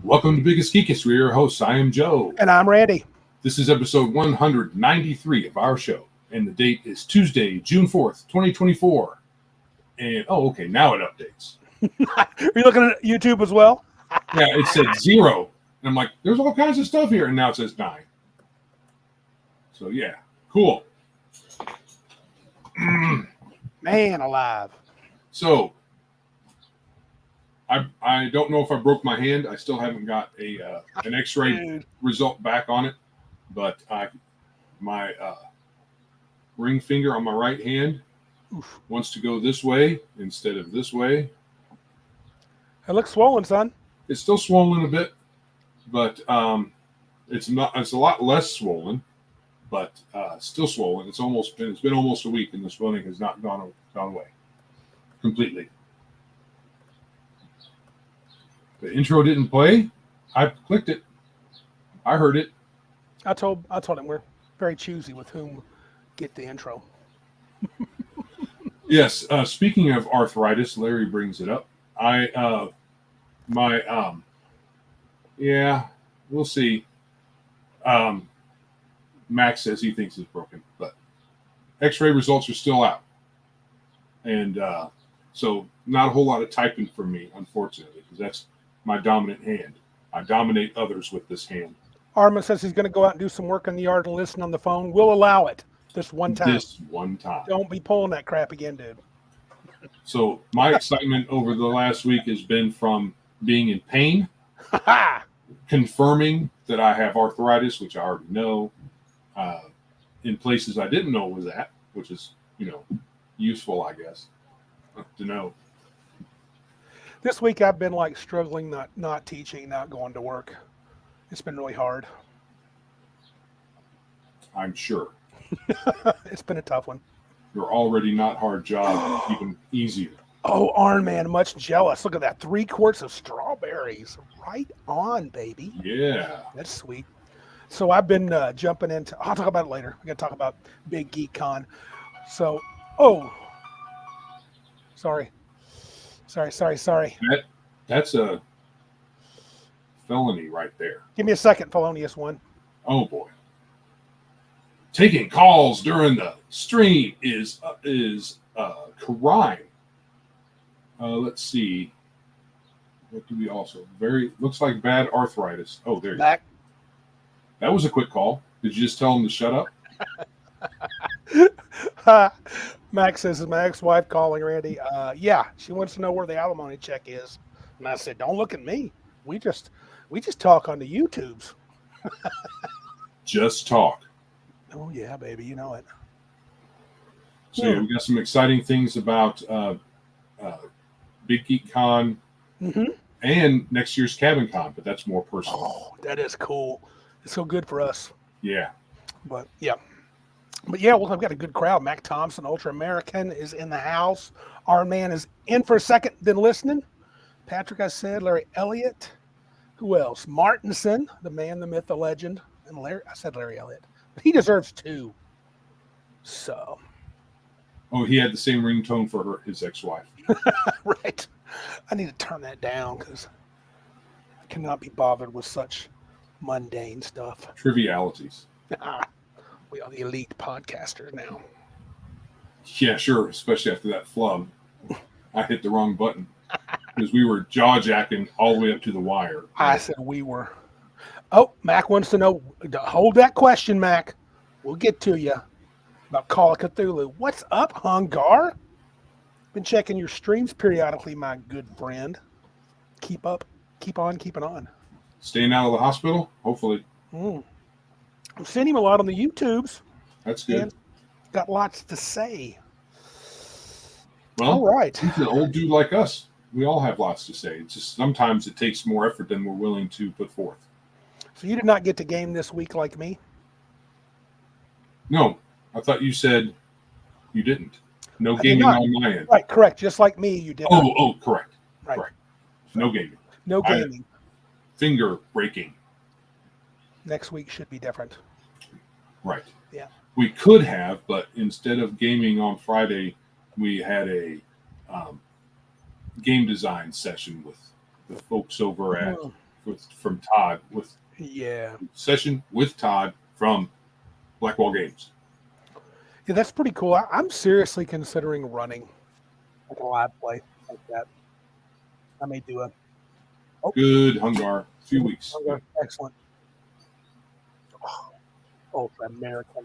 Welcome to Biggest Geekest. We're your hosts. I am Joe. And I'm Randy. This is episode 193 of our show. And the date is Tuesday, June 4th, 2024. And, okay, now it updates. Are you looking at YouTube as well? Yeah, it said 0. And I'm like, there's all kinds of stuff here. And now it says 9. So, yeah, cool. Man alive. So, I don't know if I broke my hand. I still haven't got an X-ray result back on it. But my ring finger on my right hand wants to go this way instead of this way. It looks swollen, son. It's still swollen a bit, but it's a lot less swollen, but still swollen. It's been almost a week, and the swelling has not gone away completely. The intro didn't play. I clicked it. I heard it. I told him we're very choosy with whom get the intro. Yes. Speaking of arthritis, Larry brings it up. We'll see. Max says he thinks it's broken, but X-ray results are still out, and so not a whole lot of typing for me, unfortunately, because that's my dominant hand. I dominate others with this hand. Armin says he's going to go out and do some work in the yard and listen on the phone. We'll allow it this one time. Don't be pulling that crap again, dude. So my excitement over the last week has been from being in pain, confirming that I have arthritis, which I already know, in places I didn't know was at, which is, useful, I guess, to know. This week I've been struggling, not teaching, not going to work. It's been really hard. I'm sure. It's been a tough one. Your already not hard job, even easier. Oh, Arn, man, much jealous. Look at that. 3 quarts of strawberries. Right on, baby. Yeah. That's sweet. So I've been jumping into, I'll talk about it later. We're going to talk about Big Geek Con. So, Sorry. That's a felony right there. Give me a second, felonious one. Oh, boy. Taking calls during the stream is crime. Let's see. What do we also? Looks like bad arthritis. Oh, there you go. That was a quick call. Did you just tell him to shut up? Max says, is my ex-wife calling, Randy? Yeah, she wants to know where the alimony check is. And I said, don't look at me. We just talk on the YouTubes. Just talk. Oh, yeah, baby. You know it. So, yeah, we got some exciting things about Big Geek Con and next year's Cabin Con, but that's more personal. Oh, that is cool. It's so good for us. Yeah. But well, I've got a good crowd. Mac Thompson, Ultra American, is in the house. Our man is in for a second, then listening. Patrick, I said, Larry Elliott. Who else? Martinson, the man, the myth, the legend. And Larry, I said Larry Elliott. But he deserves 2. So. Oh, he had the same ringtone for his ex-wife. Right. I need to turn that down because I cannot be bothered with such mundane stuff. Trivialities. We are the elite podcasters now. Yeah, sure. Especially after that flub. I hit the wrong button because we were jaw-jacking all the way up to the wire. I said we were. Oh, Mac wants to know. Hold that question, Mac. We'll get to you about Call of Cthulhu. What's up, Hungar? Been checking your streams periodically, my good friend. Keep up. Keep on keeping on. Staying out of the hospital, hopefully. I'm seeing him a lot on the YouTubes. That's good. And got lots to say. Well, all right. He's an old dude like us. We all have lots to say. It's just sometimes it takes more effort than we're willing to put forth. So you did not get to game this week like me? No. I thought you said you didn't. No gaming on my end. Right, correct. Just like me, you did not. Oh, correct. Right. Correct. No gaming. No gaming. Finger breaking. Next week should be different. Right. Yeah. We could have, but instead of gaming on Friday, we had a game design session with the folks over at from Todd with session with Todd from Blackwall Games. Yeah, that's pretty cool. I'm seriously considering running like a live play like that. I may do a Good, Hungar. A few weeks. Excellent. Ultra American.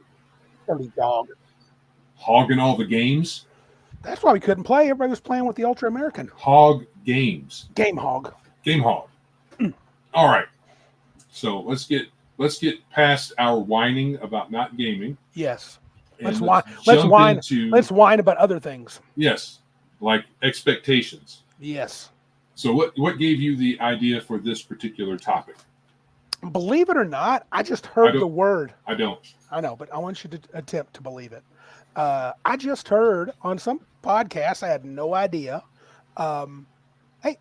Dirty dog. Hogging all the games. That's why we couldn't play. Everybody was playing with the Ultra American. Hog games. Game hog. Game hog. All right. So let's get past our whining about not gaming. Yes. Let's whine about other things. Yes. Like expectations. Yes. So what gave you the idea for this particular topic? Believe it or not, I just heard the word. I don't. I know, but I want you to attempt to believe it. I just heard on some podcast, I had no idea. Hey,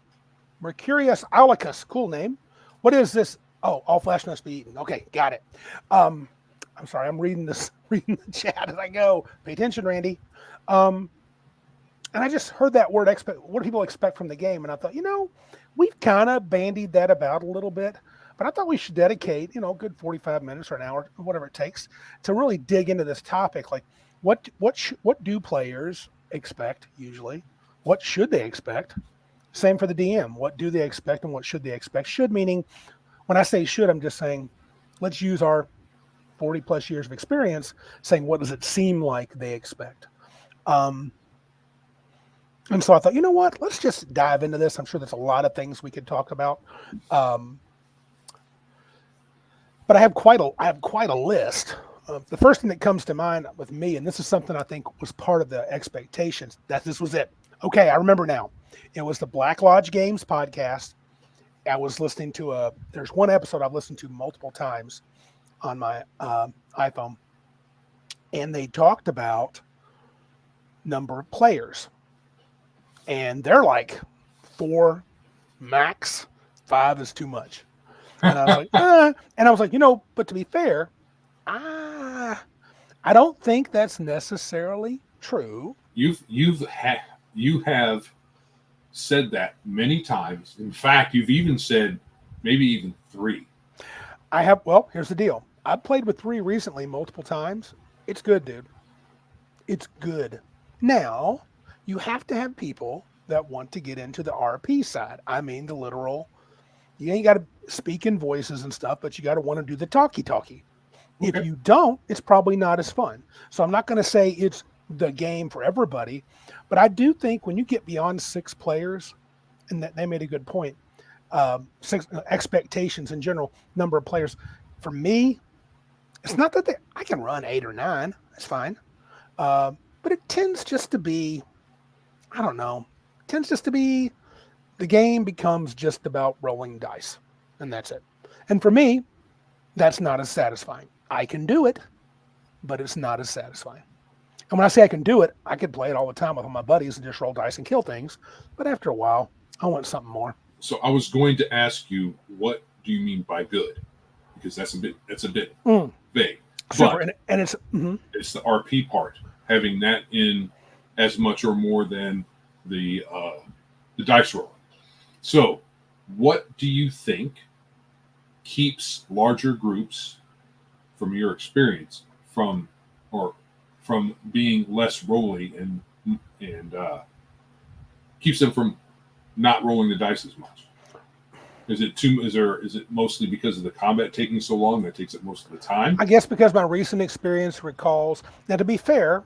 Mercurius aulicus, cool name. What is this? Oh, all flesh must be eaten. Okay, got it. I'm sorry, I'm reading the chat as I go. Pay attention, Randy. And I just heard that word, what do people expect from the game? And I thought, we've kind of bandied that about a little bit, but I thought we should dedicate, a good 45 minutes or an hour, whatever it takes, to really dig into this topic. Like, what do players expect usually? What should they expect? Same for the DM. What do they expect and what should they expect? Should meaning, when I say should, I'm just saying, let's use our 40 plus years of experience saying, what does it seem like they expect? And so I thought, you know what? Let's just dive into this. I'm sure there's a lot of things we could talk about. But I have quite a list. The first thing that comes to mind with me, and this is something I think was part of the expectations, that this was it. Okay, I remember now. It was the Black Lodge Games podcast. I was listening to there's one episode I've listened to multiple times on my iPhone. And they talked about number of players. And they're like 4 max, 5 is too much. And I was like, and I was like, but to be fair, I don't think that's necessarily true. You have said that many times. In fact, you've even said maybe even 3. I have. Well, here's the deal. I've played with 3 recently, multiple times. It's good, dude. It's good. Now, you have to have people that want to get into the RP side. I mean, the literal. You ain't got to speak in voices and stuff, but you got to want to do the talkie. Okay. If you don't, it's probably not as fun. So I'm not going to say it's the game for everybody, but I do think when you get beyond 6 players, and that they made a good point, 6 expectations in general, number of players. For me, it's not that I can run 8 or 9. That's fine. But it tends just to be, I don't know, the game becomes just about rolling dice, and that's it. And for me, that's not as satisfying. I can do it, but it's not as satisfying. And when I say I can do it, I could play it all the time with all my buddies and just roll dice and kill things. But after a while, I want something more. So I was going to ask you, what do you mean by good? Because that's a bit vague. Super, but and it's it's the RP part, having that in as much or more than the dice roll. So, what do you think keeps larger groups, from your experience, from being less rolly and keeps them from not rolling the dice as much? Is it mostly because of the combat taking so long that takes it most of the time? I guess because my recent experience recalls. Now, to be fair,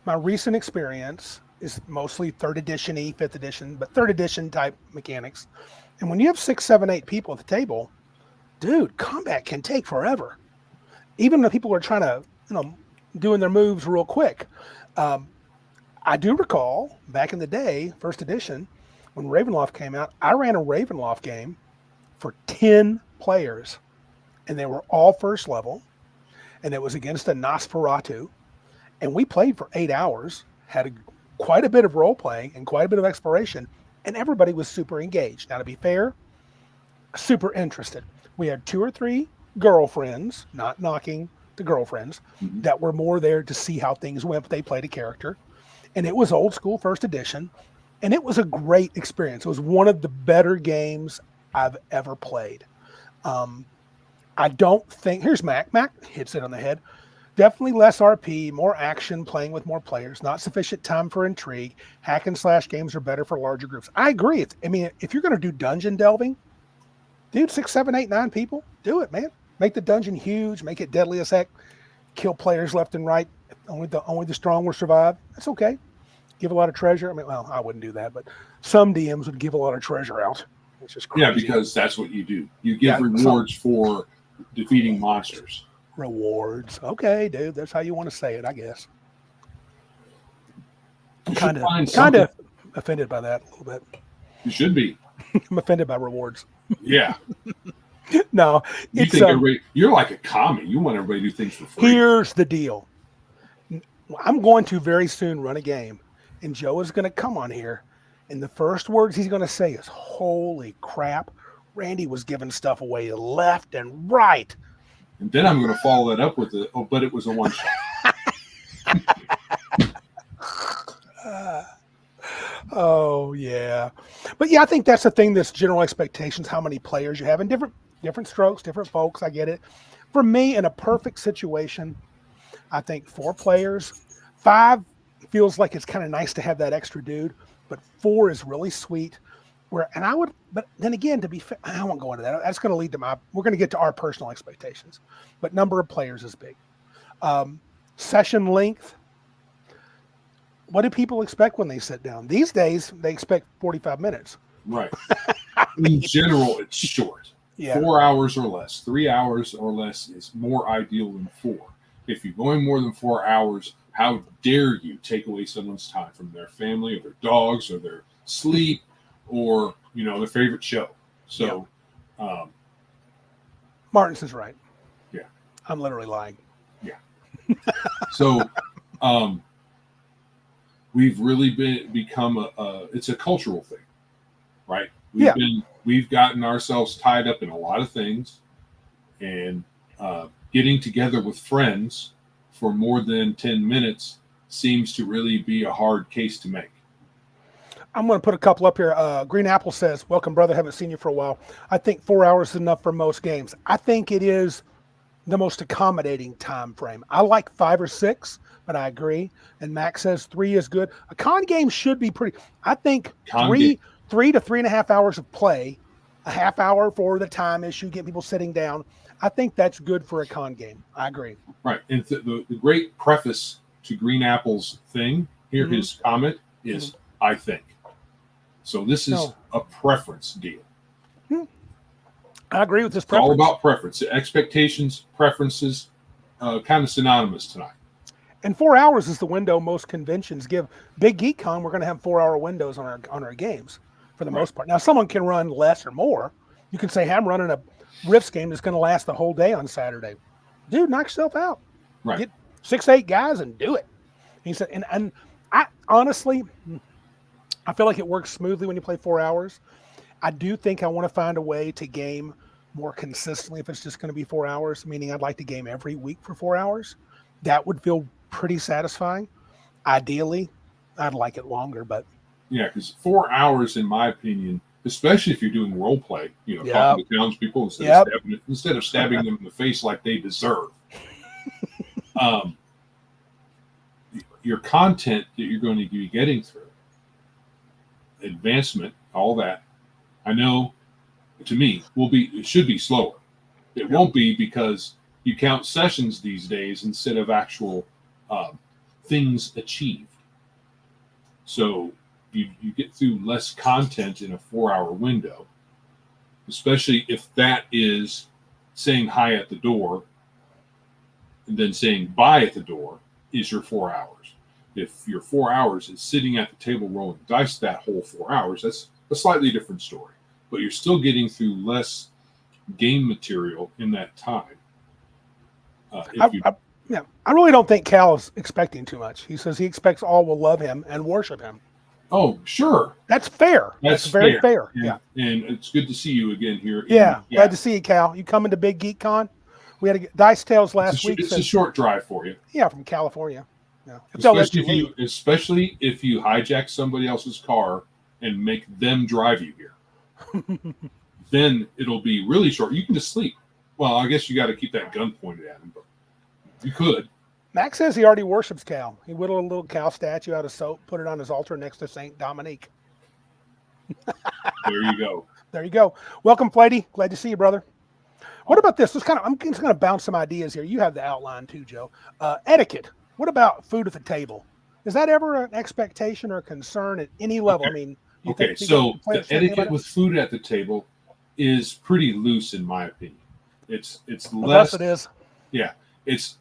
my recent experience is mostly 3rd edition-y, 5th edition, but 3rd edition type mechanics. And when you have 6, 7, 8 people at the table, dude, combat can take forever. Even the people who are trying to, doing their moves real quick. I do recall back in the day, 1st edition, when Ravenloft came out, I ran a Ravenloft game for 10 players, and they were all 1st level, and it was against a Nosferatu, and we played for 8 hours, had quite a bit of role playing and quite a bit of exploration, and everybody was super engaged. Now, to be fair, super interested. We had 2 or 3 girlfriends, not knocking the girlfriends, that were more there to see how things went, but they played a character, and it was old school 1st edition, and it was a great experience. It was one of the better games I've ever played. I don't think, here's Mac. Mac hits it on the head. Definitely less RP, more action, playing with more players, not sufficient time for intrigue. Hack and slash games are better for larger groups. I agree. If you're going to do dungeon delving, dude, 6, 7, 8, 9 people, do it, man. Make the dungeon huge, make it deadly as heck, kill players left and right. Only the strong will survive. That's okay. Give a lot of treasure. I wouldn't do that, but some DMs would give a lot of treasure out. It's just crazy. Yeah, because that's what you do. You give rewards for defeating monsters. Rewards. Okay, dude. That's how you want to say it, I guess. I'm kind of offended by that a little bit. You should be. I'm offended by rewards. Yeah. No. You're like a commie. You want everybody to do things for free. Here's the deal. I'm going to very soon run a game, and Joe is going to come on here, and the first words he's going to say is, "Holy crap, Randy was giving stuff away left and right." And then I'm going to follow that up with but it was a one shot. Oh yeah, but yeah, I think that's the thing. This general expectations, how many players you have, and different strokes, different folks. I get it. For me, in a perfect situation, I think 4 players. 5 feels like it's kind of nice to have that extra dude, but 4 is really sweet. But then again, to be fair, I won't go into that. That's going to lead to we're going to get to our personal expectations, but number of players is big. Session length. What do people expect when they sit down? These days, they expect 45 minutes. Right. In general, it's short. Yeah. 4 hours or less. 3 hours or less is more ideal than 4. If you're going more than 4 hours, how dare you take away someone's time from their family or their dogs or their sleep or, their favorite show. So, Martin's is right. Yeah. I'm literally lying. Yeah. So, we've really become it's a cultural thing, right? We've gotten ourselves tied up in a lot of things, and getting together with friends for more than 10 minutes seems to really be a hard case to make. I'm going to put a couple up here. Green Apple says, "Welcome, brother. Haven't seen you for a while. I think 4 hours is enough for most games. I think it is the most accommodating time frame. I like 5 or 6, but I agree." And Max says 3 is good. A con game should be pretty. I think 3 to 3.5 hours of play, a half hour for the time issue, get people sitting down. I think that's good for a con game. I agree. Right. And the great preface to Green Apple's thing here, his comment is, "I think." So this is a preference deal. I agree with this It's preference. all about preference. Expectations, preferences, kind of synonymous tonight. And 4 hours is the window most conventions give. Big Geek Con, we're going to have 4-hour windows on our games for the most part. Now, someone can run less or more. You can say, "Hey, I'm running a Rifts game that's going to last the whole day on Saturday." Dude, knock yourself out. Right. Get 6, 8 guys and do it. He said, and I honestly, I feel like it works smoothly when you play 4 hours. I do think I want to find a way to game more consistently if it's just going to be 4 hours, meaning I'd like to game every week for 4 hours. That would feel pretty satisfying. Ideally, I'd like it longer, but yeah, because 4 hours, in my opinion, especially if you're doing role play, talking to townspeople instead of stabbing them in the face like they deserve. Your content that you're going to be getting through, advancement, all that, I know, to me, it should be slower. It won't be because you count sessions these days instead of actual things achieved. So you get through less content in a 4-hour window, especially if that is saying hi at the door and then saying bye at the door is your 4 hours. If your 4 hours is sitting at the table rolling dice that whole 4 hours, that's a slightly different story. But you're still getting through less game material in that time. I really don't think Cal is expecting too much. He says he expects all will love him and worship him. Oh, sure. That's fair. That's very fair. And, yeah. And it's good to see you again here. Glad to see you, Cal. You coming to Big Geek Con? We had Dice Tales last week. It's a short drive for you. Yeah, from California. Yeah. Especially if you hijack somebody else's car and make them drive you here. then it'll be really short. You can just sleep. Well, I guess you got to keep that gun pointed at him, but you could. Max says he already worships cow. He whittled a little cow statue out of soap, put it on his altar next to Saint Dominique. There you go. There you go. Welcome, Flighty. Glad to see you, brother. What about this? I'm just going to bounce some ideas here. You have the outline too, Joe. Etiquette. What about food at the table? Is that ever an expectation or a concern at any level? Okay. I mean, Okay, so the etiquette with food at the table is pretty loose, in my opinion. It's less. It is. Yeah, it's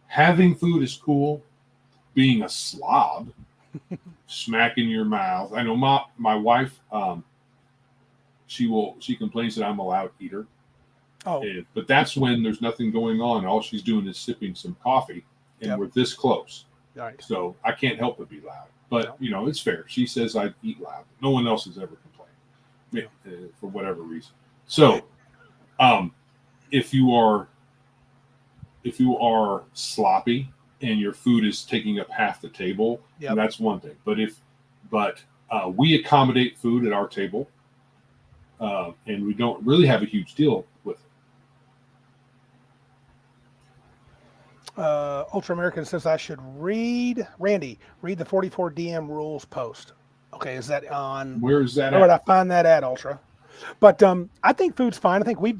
having food is cool. Being a slob, smacking your mouth. I know my wife. She complains that I'm a loud eater. Oh, but that's when there's nothing going on. All she's doing is sipping some coffee, and we're this close. Right. So I can't help but be loud. But it's fair. She says I eat loud. No one else has ever complained for whatever reason. So, if you are sloppy and your food is taking up half the table, that's one thing. But we accommodate food at our table, and we don't really have a huge deal with it. Ultra American says I should read the 44 DM rules post. Okay, is that on? Where is that? Where would I find that at, Ultra? But I think food's fine. I think we've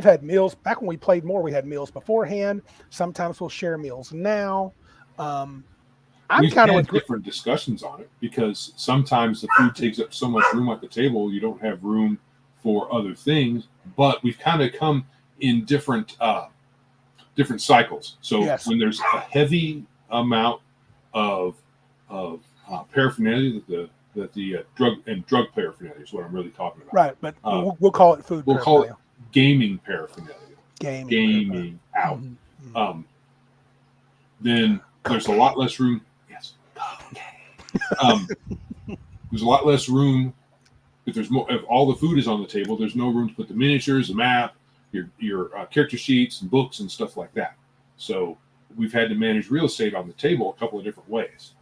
had meals back when we played more. We had meals beforehand. Sometimes we'll share meals now. We've had different discussions on it because sometimes the food takes up so much room at the table you don't have room for other things. But we've kind of come in different cycles. So when there's a heavy amount of paraphernalia that the drug paraphernalia is what I'm really talking about. Right, but we'll call it food. We'll call it gaming paraphernalia. Gaming out. Mm-hmm. Then there's a lot less room. Yes. There's a lot less room if all the food is on the table. There's no room to put the miniatures, the map, your character sheets and books and stuff like that. So we've had to manage real estate on the table a couple of different ways.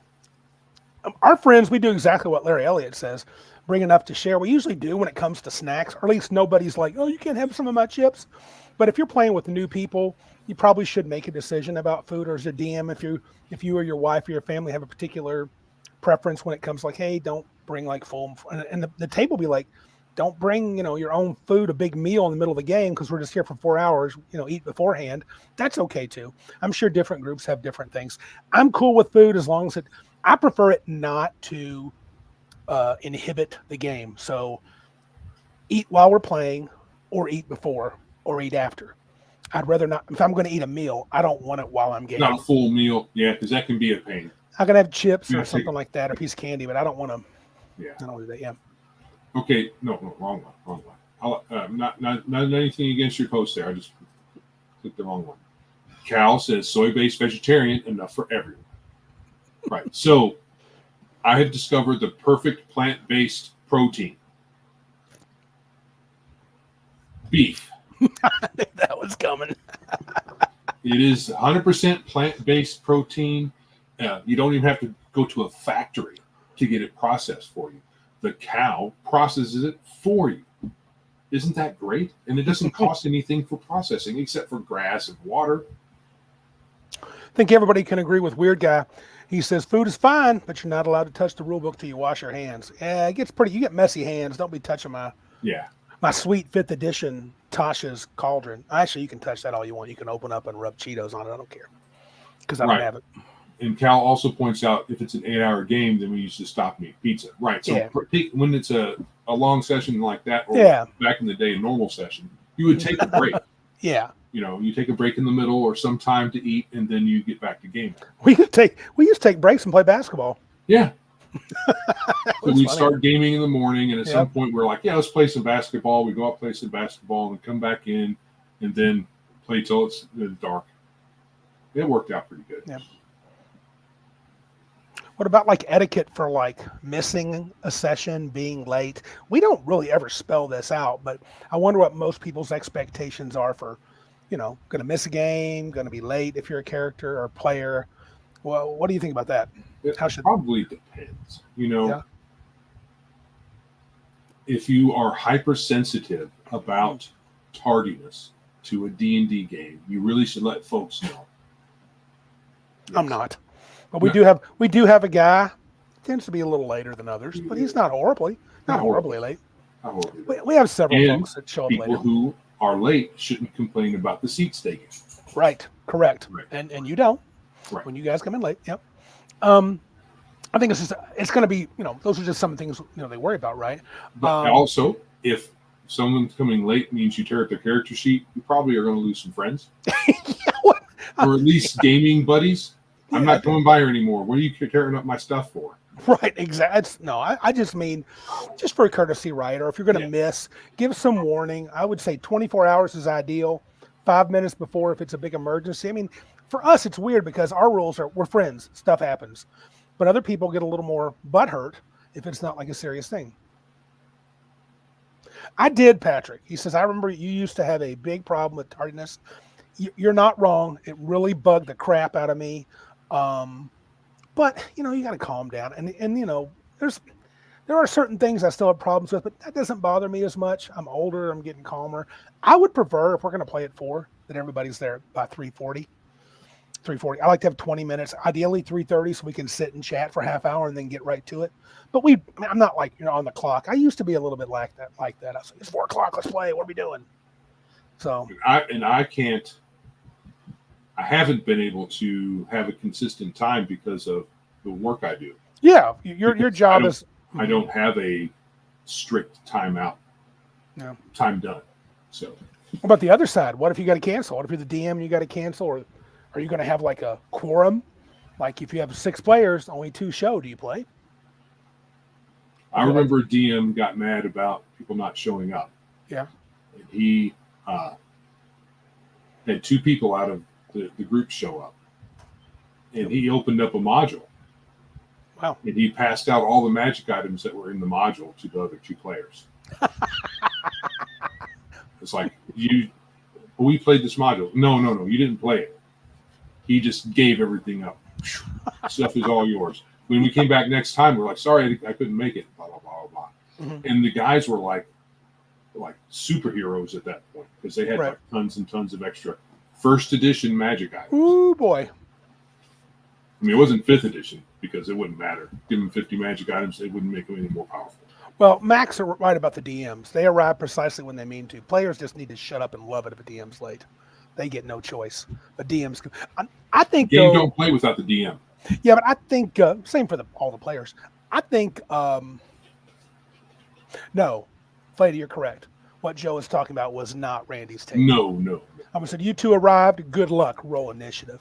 Our friends, we do exactly what Larry Elliott says, bring enough to share. We usually do when it comes to snacks, or at least nobody's like, oh, you can't have some of my chips. But if you're playing with new people, you probably should make a decision about food. Or as a DM, if you or your wife or your family have a particular preference when it comes like, hey, don't bring like full, and the table be like, don't bring, your own food, a big meal in the middle of the game because we're just here for 4 hours, eat beforehand. That's okay too. I'm sure different groups have different things. I'm cool with food as long as I prefer it not to inhibit the game. So eat while we're playing or eat before or eat after. I'd rather not. If I'm going to eat a meal, I don't want it while I'm gaming. Not a full meal. Yeah, because that can be a pain. I can have chips or something like that, or a piece of candy, but I don't want to. Yeah. I don't do that. Yeah. Okay. No, wrong one. Not anything against your post there. I just clicked the wrong one. Cal says soy-based vegetarian, enough for everyone. Right. So I have discovered the perfect plant-based protein. Beef. I knew that was coming. It is 100% plant-based protein. You don't even have to go to a factory to get it processed for you. The cow processes it for you. Isn't that great? And it doesn't cost anything for processing except for grass and water. I think everybody can agree with Weird Guy. He says food is fine, but you're not allowed to touch the rule book till you wash your hands. Yeah, it gets pretty. You get messy hands. Don't be touching my sweet 5th edition Tasha's cauldron. Actually, you can touch that all you want. You can open up and rub Cheetos on it. I don't care because I don't have it. And Cal also points out if it's an 8-hour game, then we used to stop and eat pizza. Right. So when it's a long session like that, or back in the day, a normal session, you would take a break. You take a break in the middle or some time to eat, and then you get back to gaming. We used to take breaks and play basketball. Yeah. So we'd start gaming in the morning, and at some point we're like, let's play some basketball. We go out, play some basketball, and come back in, and then play till it's dark. It worked out pretty good. Yeah. What about like etiquette for like missing a session, being late? We don't really ever spell this out, but I wonder what most people's expectations are for, going to miss a game, going to be late if you're a character or player. Well, what do you think about that? It probably depends. if you are hypersensitive about tardiness to a D&D game, you really should let folks know. I'm not. But we do have a guy, tends to be a little later than others, but he's not horribly late. We have several folks that show up later. People who are late shouldn't complain about the seats taken. Right, correct. Right. And you don't. Right. When you guys come in late. Yep. I think it's going to be, those are just some things, they worry about, right? But also, if someone's coming late means you tear up their character sheet, you probably are going to lose some friends. Or at least gaming buddies. I'm not coming by here anymore. What are you tearing up my stuff for? Right, exactly. No, I just mean, just for courtesy, right? Or if you're going to miss, give some warning. I would say 24 hours is ideal. 5 minutes before if it's a big emergency. I mean, for us, it's weird because our rules are, we're friends. Stuff happens. But other people get a little more butthurt if it's not like a serious thing. I did, Patrick. He says, I remember you used to have a big problem with tardiness. You're not wrong. It really bugged the crap out of me. But, you got to calm down. And there are certain things I still have problems with, but that doesn't bother me as much. I'm older. I'm getting calmer. I would prefer, if we're going to play at 4, that everybody's there by 3:40. I like to have 20 minutes, ideally 3:30, so we can sit and chat for a half hour and then get right to it. But I'm not like, on the clock. I used to be a little bit like that. I was like, it's 4 o'clock. Let's play. What are we doing? So I haven't been able to have a consistent time because of the work I do. Yeah, your job is. I don't have a strict timeout. No. Time done. So. What about the other side? What if you got to cancel? What if you're the DM and you got to cancel? Or are you going to have like a quorum? Like if you have 6 players, only 2 show, do you play? I remember a DM got mad about people not showing up. Yeah. And he had 2 people out of the group show up. And he opened up a module. Wow. And he passed out all the magic items that were in the module to the other 2 players. It's like, we played this module. No, you didn't play it. He just gave everything up. Stuff is all yours. When we came back next time, we're like, sorry, I couldn't make it, blah, blah, blah, blah. Mm-hmm. And the guys were like superheroes at that point because they had like tons and tons of extra first edition magic items. Ooh, boy. I mean, it wasn't 5th edition because it wouldn't matter. Give them 50 magic items, they wouldn't make them any more powerful. Well, Max are right about the DMs. They arrive precisely when they mean to. Players just need to shut up and love it if a DM's late. They get no choice. But DMs, I think Game don't play without the DM. Yeah, but I think same for all the players. I think no, Flady, you're correct. What Joe is talking about was not Randy's take. No. I'm gonna say you 2 arrived. Good luck. Roll initiative.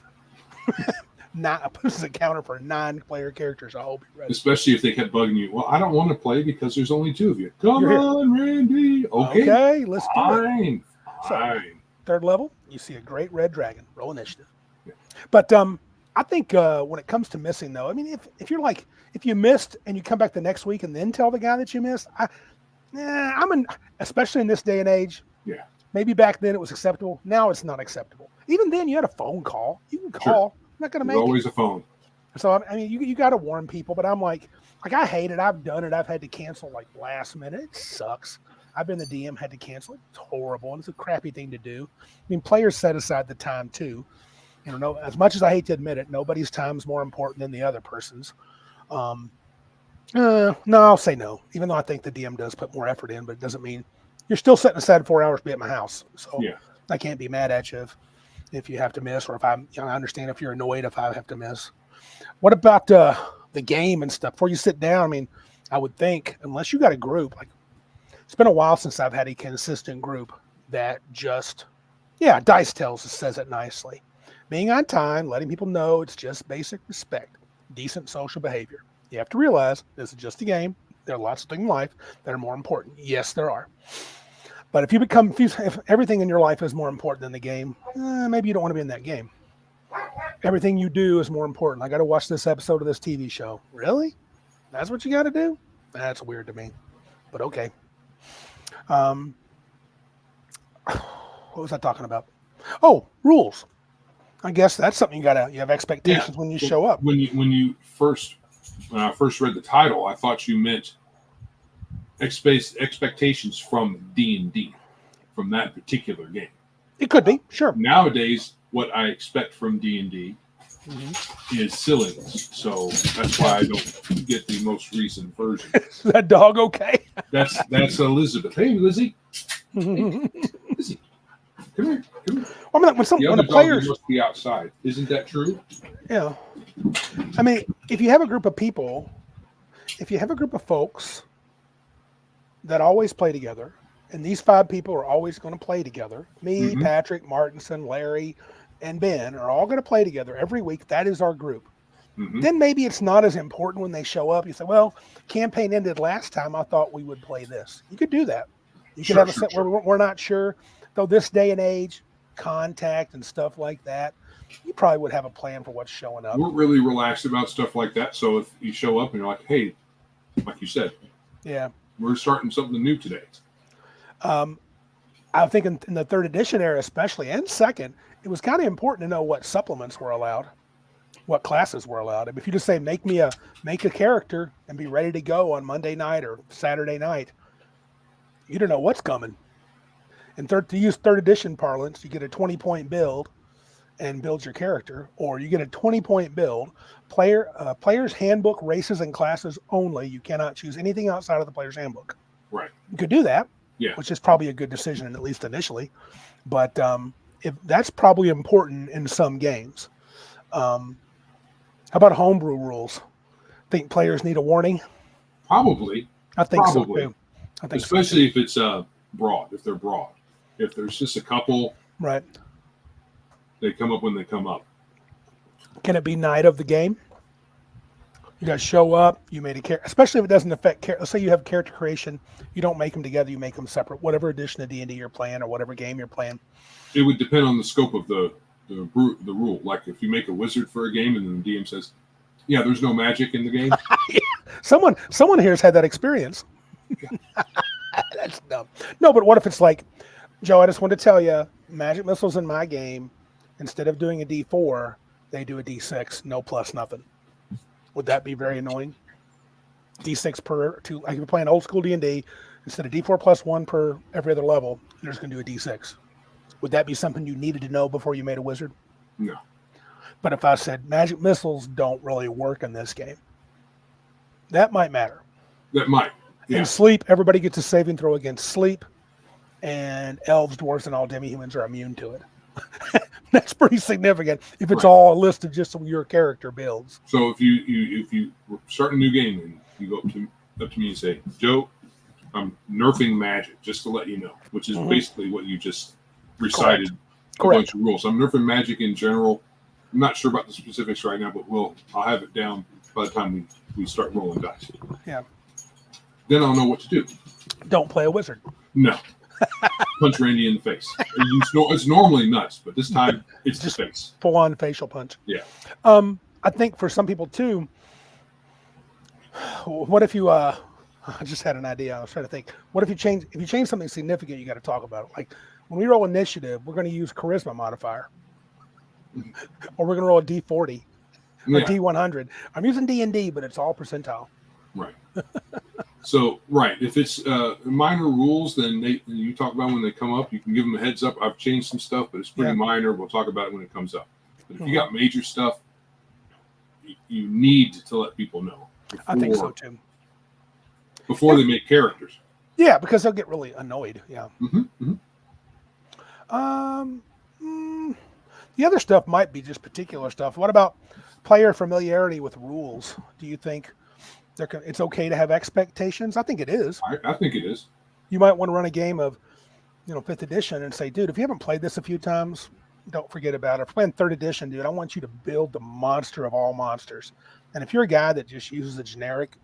This is a counter for 9 player characters. I hope you're ready. Especially if they kept bugging you. Well, I don't want to play because there's only 2 of you. Come on, Randy. Okay, let's do it. Fine. 3rd level, you see a great red dragon. Roll initiative. Yeah. But I think when it comes to missing, though, I mean, if you're like, if you missed and you come back the next week and then tell the guy that you missed, especially in this day and age. Yeah. Maybe back then it was acceptable. Now it's not acceptable. Even then, you had a phone call. You can call. Sure. I'm not going to make always a phone. So, I mean, you got to warn people, but I'm like I hate it. I've done it. I've had to cancel like last minute. It sucks. I've been the DM, had to cancel it. It's horrible. And it's a crappy thing to do. I mean, players set aside the time too. As much as I hate to admit it, nobody's time is more important than the other person's. No, I'll say no, even though I think the DM does put more effort in, but it doesn't mean you're still setting aside 4 hours to be at my house. So yeah. I can't be mad at you if you have to miss, or if I understand if you're annoyed if I have to miss. What about the game and stuff? Before you sit down, I mean, I would think, unless you got a group, like it's been a while since I've had a consistent group that just, Dice Tales says it nicely. Being on time, letting people know it's just basic respect, decent social behavior. You have to realize this is just a game. There are lots of things in life that are more important. Yes, there are. But if everything in your life is more important than the game, maybe you don't want to be in that game. Everything you do is more important. I got to watch this episode of this TV show. Really? That's what you got to do? That's weird to me. But okay. What was I talking about? Oh, rules. I guess that's something you have expectations when you show up. When I first read the title, I thought you meant expectations from D&D, from that particular game. It could be, sure. Nowadays, what I expect from D&D is silliness. So that's why I don't get the most recent version. Is that dog okay? That's Elizabeth. Hey, Lizzie. Hey, Lizzie. Come here. I mean, when the players must be outside. Isn't that true? Yeah. I mean, if you have a group of people, if you have a group of folks that always play together, and these 5 people are always going to play together, me, Patrick, Martinson, Larry, and Ben are all going to play together every week. That is our group. Then maybe it's not as important when they show up. You say, well, campaign ended last time. I thought we would play this. You could do that. You could have a set where we're not sure. Though this day and age, contact and stuff like that, you probably would have a plan for what's showing up. We're really relaxed about stuff like that. So if you show up and you're like, hey, like you said, we're starting something new today. I think in the 3rd edition era especially, and 2nd, it was kind of important to know what supplements were allowed, what classes were allowed. I mean, if you just say make a character and be ready to go on Monday night or Saturday night, you don't know what's coming. And to use 3rd edition parlance, you get a 20-point build and build your character, or you get a 20-point build. Player's handbook, races and classes only. You cannot choose anything outside of the player's handbook. Right. You could do that. Yeah. Which is probably a good decision, at least initially. But if that's probably important in some games. How about homebrew rules? Think players need a warning? Probably. I think so too. Especially if it's broad, if they're broad. If there's just a couple, right? They come up when they come up. Can it be night of the game? You guys show up, you made a character, especially if it doesn't affect, let's say you have character creation, you don't make them together, you make them separate, whatever edition of D&D you're playing or whatever game you're playing. It would depend on the scope of the rule. Like if you make a wizard for a game and then the DM says, yeah, there's no magic in the game. Someone here has had that experience. That's dumb. No, but what if it's like, Joe, I just want to tell you, magic missiles in my game, instead of doing a D4, they do a D6, no plus nothing. Would that be very annoying? D6 per 2, like if you're playing old school D&D, instead of D4 plus 1 per every other level, you're just going to do a D6. Would that be something you needed to know before you made a wizard? No. But if I said magic missiles don't really work in this game, that might matter. That might. Yeah. In sleep, everybody gets a saving throw against sleep, and elves, dwarves, and all demi-humans are immune to it. That's pretty significant if it's all a list of just your character builds. So if you start a new game and you go up to me and say, Joe, I'm nerfing magic, just to let you know, which is basically what you just recited. A bunch of rules. I'm nerfing magic in general. I'm not sure about the specifics right now, but I'll have it down by the time we start rolling dice. Yeah. Then I'll know what to do. Don't play a wizard. No. Punch Randy in the face. It's normally nuts, but this time it's just the face. Full-on facial punch. Yeah. I think for some people too, what if you I just had an idea. I was trying to think. What if you change something significant, you got to talk about it. Like when we roll initiative, we're going to use charisma modifier. Or we're going to roll a D40 or D100. I'm using D&D, but it's all percentile. Right. So, if it's minor rules, then you talk about when they come up. You can give them a heads up. I've changed some stuff, but it's pretty minor. We'll talk about it when it comes up. But if you got major stuff, you need to let people know. I think so too. Before they make characters. Yeah, because they'll get really annoyed. Yeah. The other stuff might be just particular stuff. What about player familiarity with rules? Do you think it's okay to have expectations? I think it is. I think it is. You might want to run a game of, 5th edition and say, dude, if you haven't played this a few times, don't forget about it. If we're playing 3rd edition, dude, I want you to build the monster of all monsters. And if you're a guy that just uses a generic,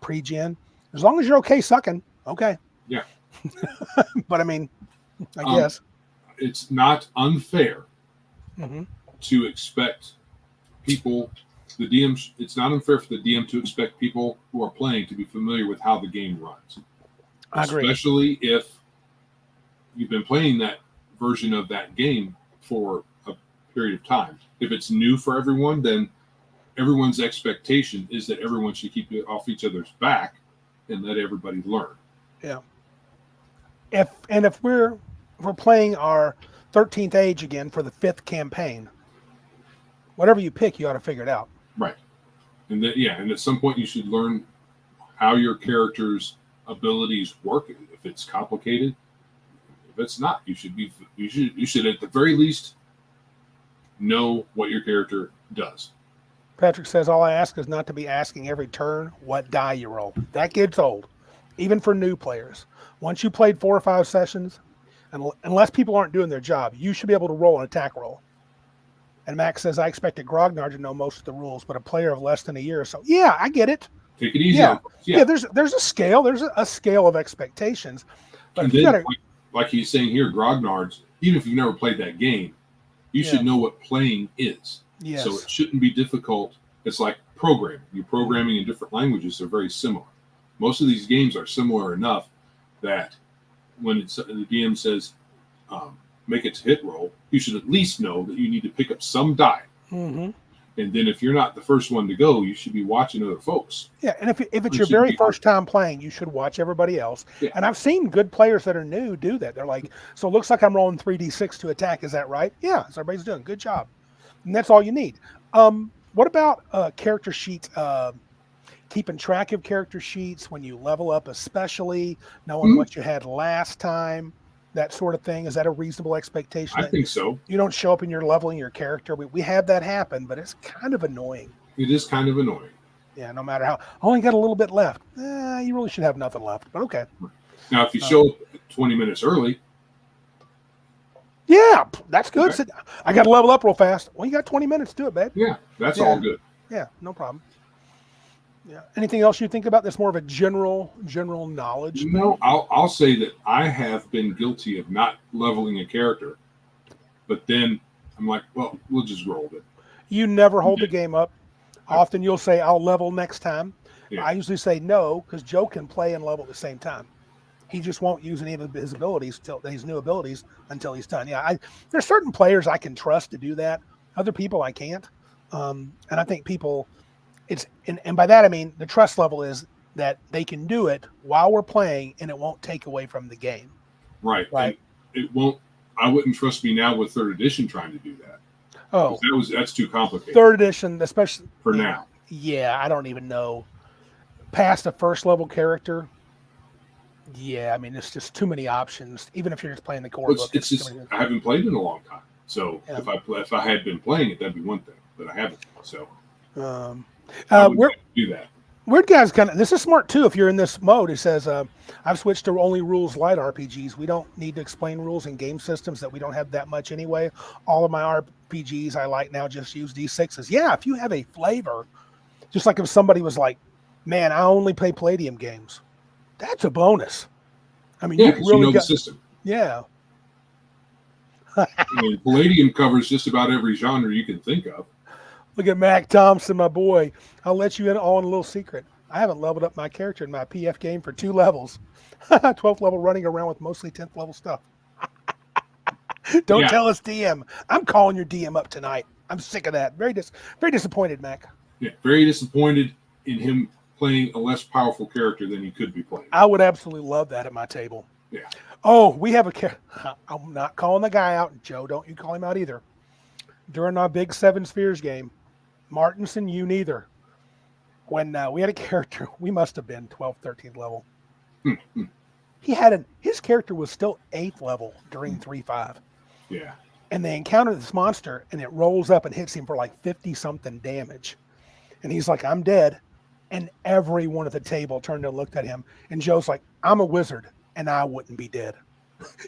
pre-gen, as long as you're okay sucking, okay. Yeah. But I mean, I guess. It's not unfair to expect people... it's not unfair for the DM to expect people who are playing to be familiar with how the game runs. I agree. Especially if you've been playing that version of that game for a period of time. If it's new for everyone, then everyone's expectation is that everyone should keep it off each other's back and let everybody learn. Yeah. If we're playing our 13th age again for the 5th campaign, whatever you pick, you ought to figure it out. Right. And and at some point you should learn how your character's abilities work. If it's complicated, if it's not, you should at the very least know what your character does. Patrick says, all I ask is not to be asking every turn what die you roll. That gets old, even for new players. Once you played 4 or 5 sessions, and unless people aren't doing their job, you should be able to roll an attack roll. And Max says, I expected Grognard to know most of the rules, but a player of less than a year or so. Yeah, I get it. Take it easy. Yeah. There's a scale. There's a scale of expectations. But and then, like he's saying here, Grognards, even if you've never played that game, you should know what playing is. Yes. So it shouldn't be difficult. It's like programming. You're programming in different languages. They're very similar. Most of these games are similar enough that when the DM says, make it to hit roll, you should at least know that you need to pick up some die. Mm-hmm. And then if you're not the first one to go, you should be watching other folks. Yeah, and if it's your very first time playing, you should watch everybody else. Yeah. And I've seen good players that are new do that. They're like, so it looks like I'm rolling 3d6 to attack. Is that right? Yeah, so everybody's doing. Good job. And that's all you need. What about character sheets? Keeping track of character sheets when you level up, especially knowing what you had last time, that sort of thing. Is that a reasonable expectation? I think so. You don't show up and you're leveling your character. We have that happen, but it's kind of annoying. It is kind of annoying. Yeah, no matter how. Only got a little bit left. You really should have nothing left, but okay. Now, if you show up 20 minutes early. Yeah, that's good. Okay. I got to level up real fast. Well, you got 20 minutes. Do it, babe. Yeah, that's all good. Yeah, no problem. Yeah. Anything else you think about that's more of a general knowledge? No, I'll say that I have been guilty of not leveling a character, but then I'm like, well, we'll just roll it. You never hold the game up. Often you'll say, I'll level next time. Yeah. I usually say no, because Joe can play and level at the same time. He just won't use any of his abilities, his new abilities, until he's done. Yeah, there's certain players I can trust to do that. Other people I can't. And I think people... And by that I mean the trust level is that they can do it while we're playing and it won't take away from the game. Right. And it won't. I wouldn't trust me now with 3rd edition trying to do that. Oh, that's too complicated. 3rd edition, especially for now. Yeah, I don't even know. Past a 1st level character. Yeah, I mean it's just too many options. Even if you're just playing the core book, it's just I haven't played in a long time. So if I had been playing it, that'd be one thing. But I haven't. So. Do that. Weird Guy's this is smart too. If you're in this mode, it says, I've switched to only rules light RPGs. We don't need to explain rules in game systems that we don't have that much anyway. All of my RPGs I like now just use D6s. Yeah, if you have a flavor, just like if somebody was like, man, I only play Palladium games. That's a bonus. I mean, you really know the system. Yeah. Palladium covers just about every genre you can think of. Look at Mac Thompson, my boy. I'll let you in on a little secret. I haven't leveled up my character in my PF game for 2 levels. 12th level running around with mostly 10th level stuff. Don't tell us DM. I'm calling your DM up tonight. I'm sick of that. Very disappointed, Mac. Yeah, very disappointed in him playing a less powerful character than he could be playing. I would absolutely love that at my table. Yeah. Oh, we have I'm not calling the guy out. Joe, don't you call him out either. During our big 7 Spheres game, Martinson, you neither. When we had a character, we must have been 12th, 13th level. His character was still 8th level during 3.5. Yeah. And they encounter this monster, and it rolls up and hits him for like 50-something damage. And he's like, I'm dead. And everyone at the table turned and looked at him. And Joe's like, I'm a wizard, and I wouldn't be dead.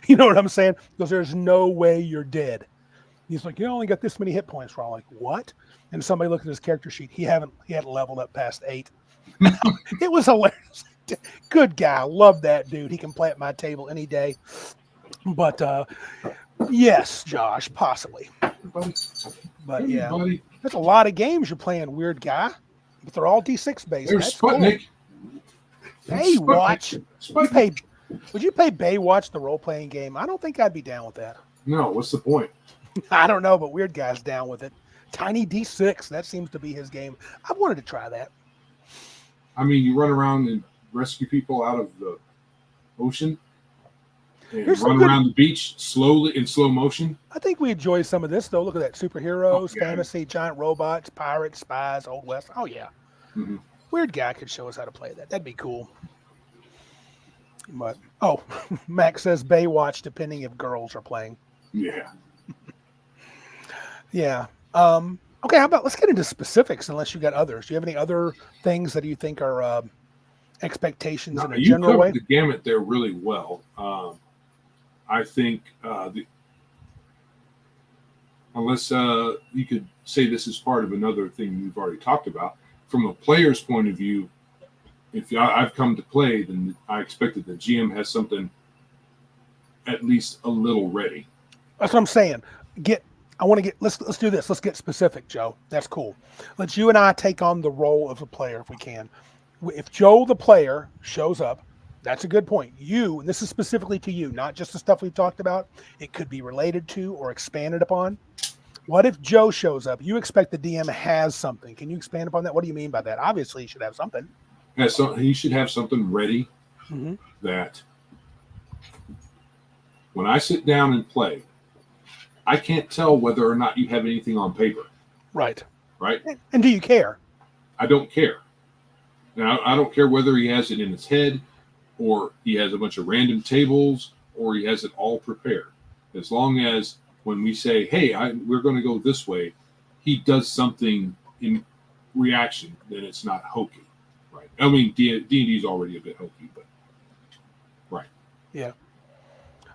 You know what I'm saying? Because there's no way you're dead. He's like, you only got this many hit points. We're all like, what? And somebody looked at his character sheet. He hadn't leveled up past 8. It was hilarious. Good guy. Love that dude. He can play at my table any day. But yes, Josh, possibly. But yeah, that's a lot of games you're playing, weird guy. But they're all D6 based. There's Sputnik. Cool. Baywatch. Would you play Baywatch, the role playing game? I don't think I'd be down with that. No, what's the point? I don't know, but Weird Guy's down with it. Tiny D6, that seems to be his game. I've wanted to try that. I mean, you run around and rescue people out of the ocean and Here's some run good- around the beach slowly in slow motion. I think we enjoy some of this though. Look at that: superheroes, Oh, yeah. fantasy, giant robots, pirates, spies, Old West. Oh yeah, Mhm. weird guy could show us how to play that. That'd be cool. But Max says Baywatch, depending if girls are playing. Yeah. Yeah. Okay. How about let's get into specifics? Unless you got others. Do you have any other things that you think are expectations in a You general covered way? the gamut there really well. I think unless you could say this is part of another thing we've already talked about, from a player's point of view, if I've come to play, then I expect that the GM has something at least a little ready. That's what I'm saying. Let's do this. Let's get specific, Joe. That's cool. Let's you and I take on the role of a player if we can. If Joe the player shows up, that's a good point. You, and this is specifically to you, not just the stuff we've talked about. It could be related to or expanded upon. What if Joe shows up? You expect the DM has something. Can you expand upon that? What do you mean by that? Obviously, he should have something. Yeah, so he should have something ready that when I sit down and play, I can't tell whether or not you have anything on paper. Right. Right? And do you care? I don't care. Now, I don't care whether he has it in his head or he has a bunch of random tables or he has it all prepared. As long as when we say, hey, we're going to go this way, he does something in reaction, then it's not hokey. Right. I mean, D&D is already a bit hokey, but right. Yeah.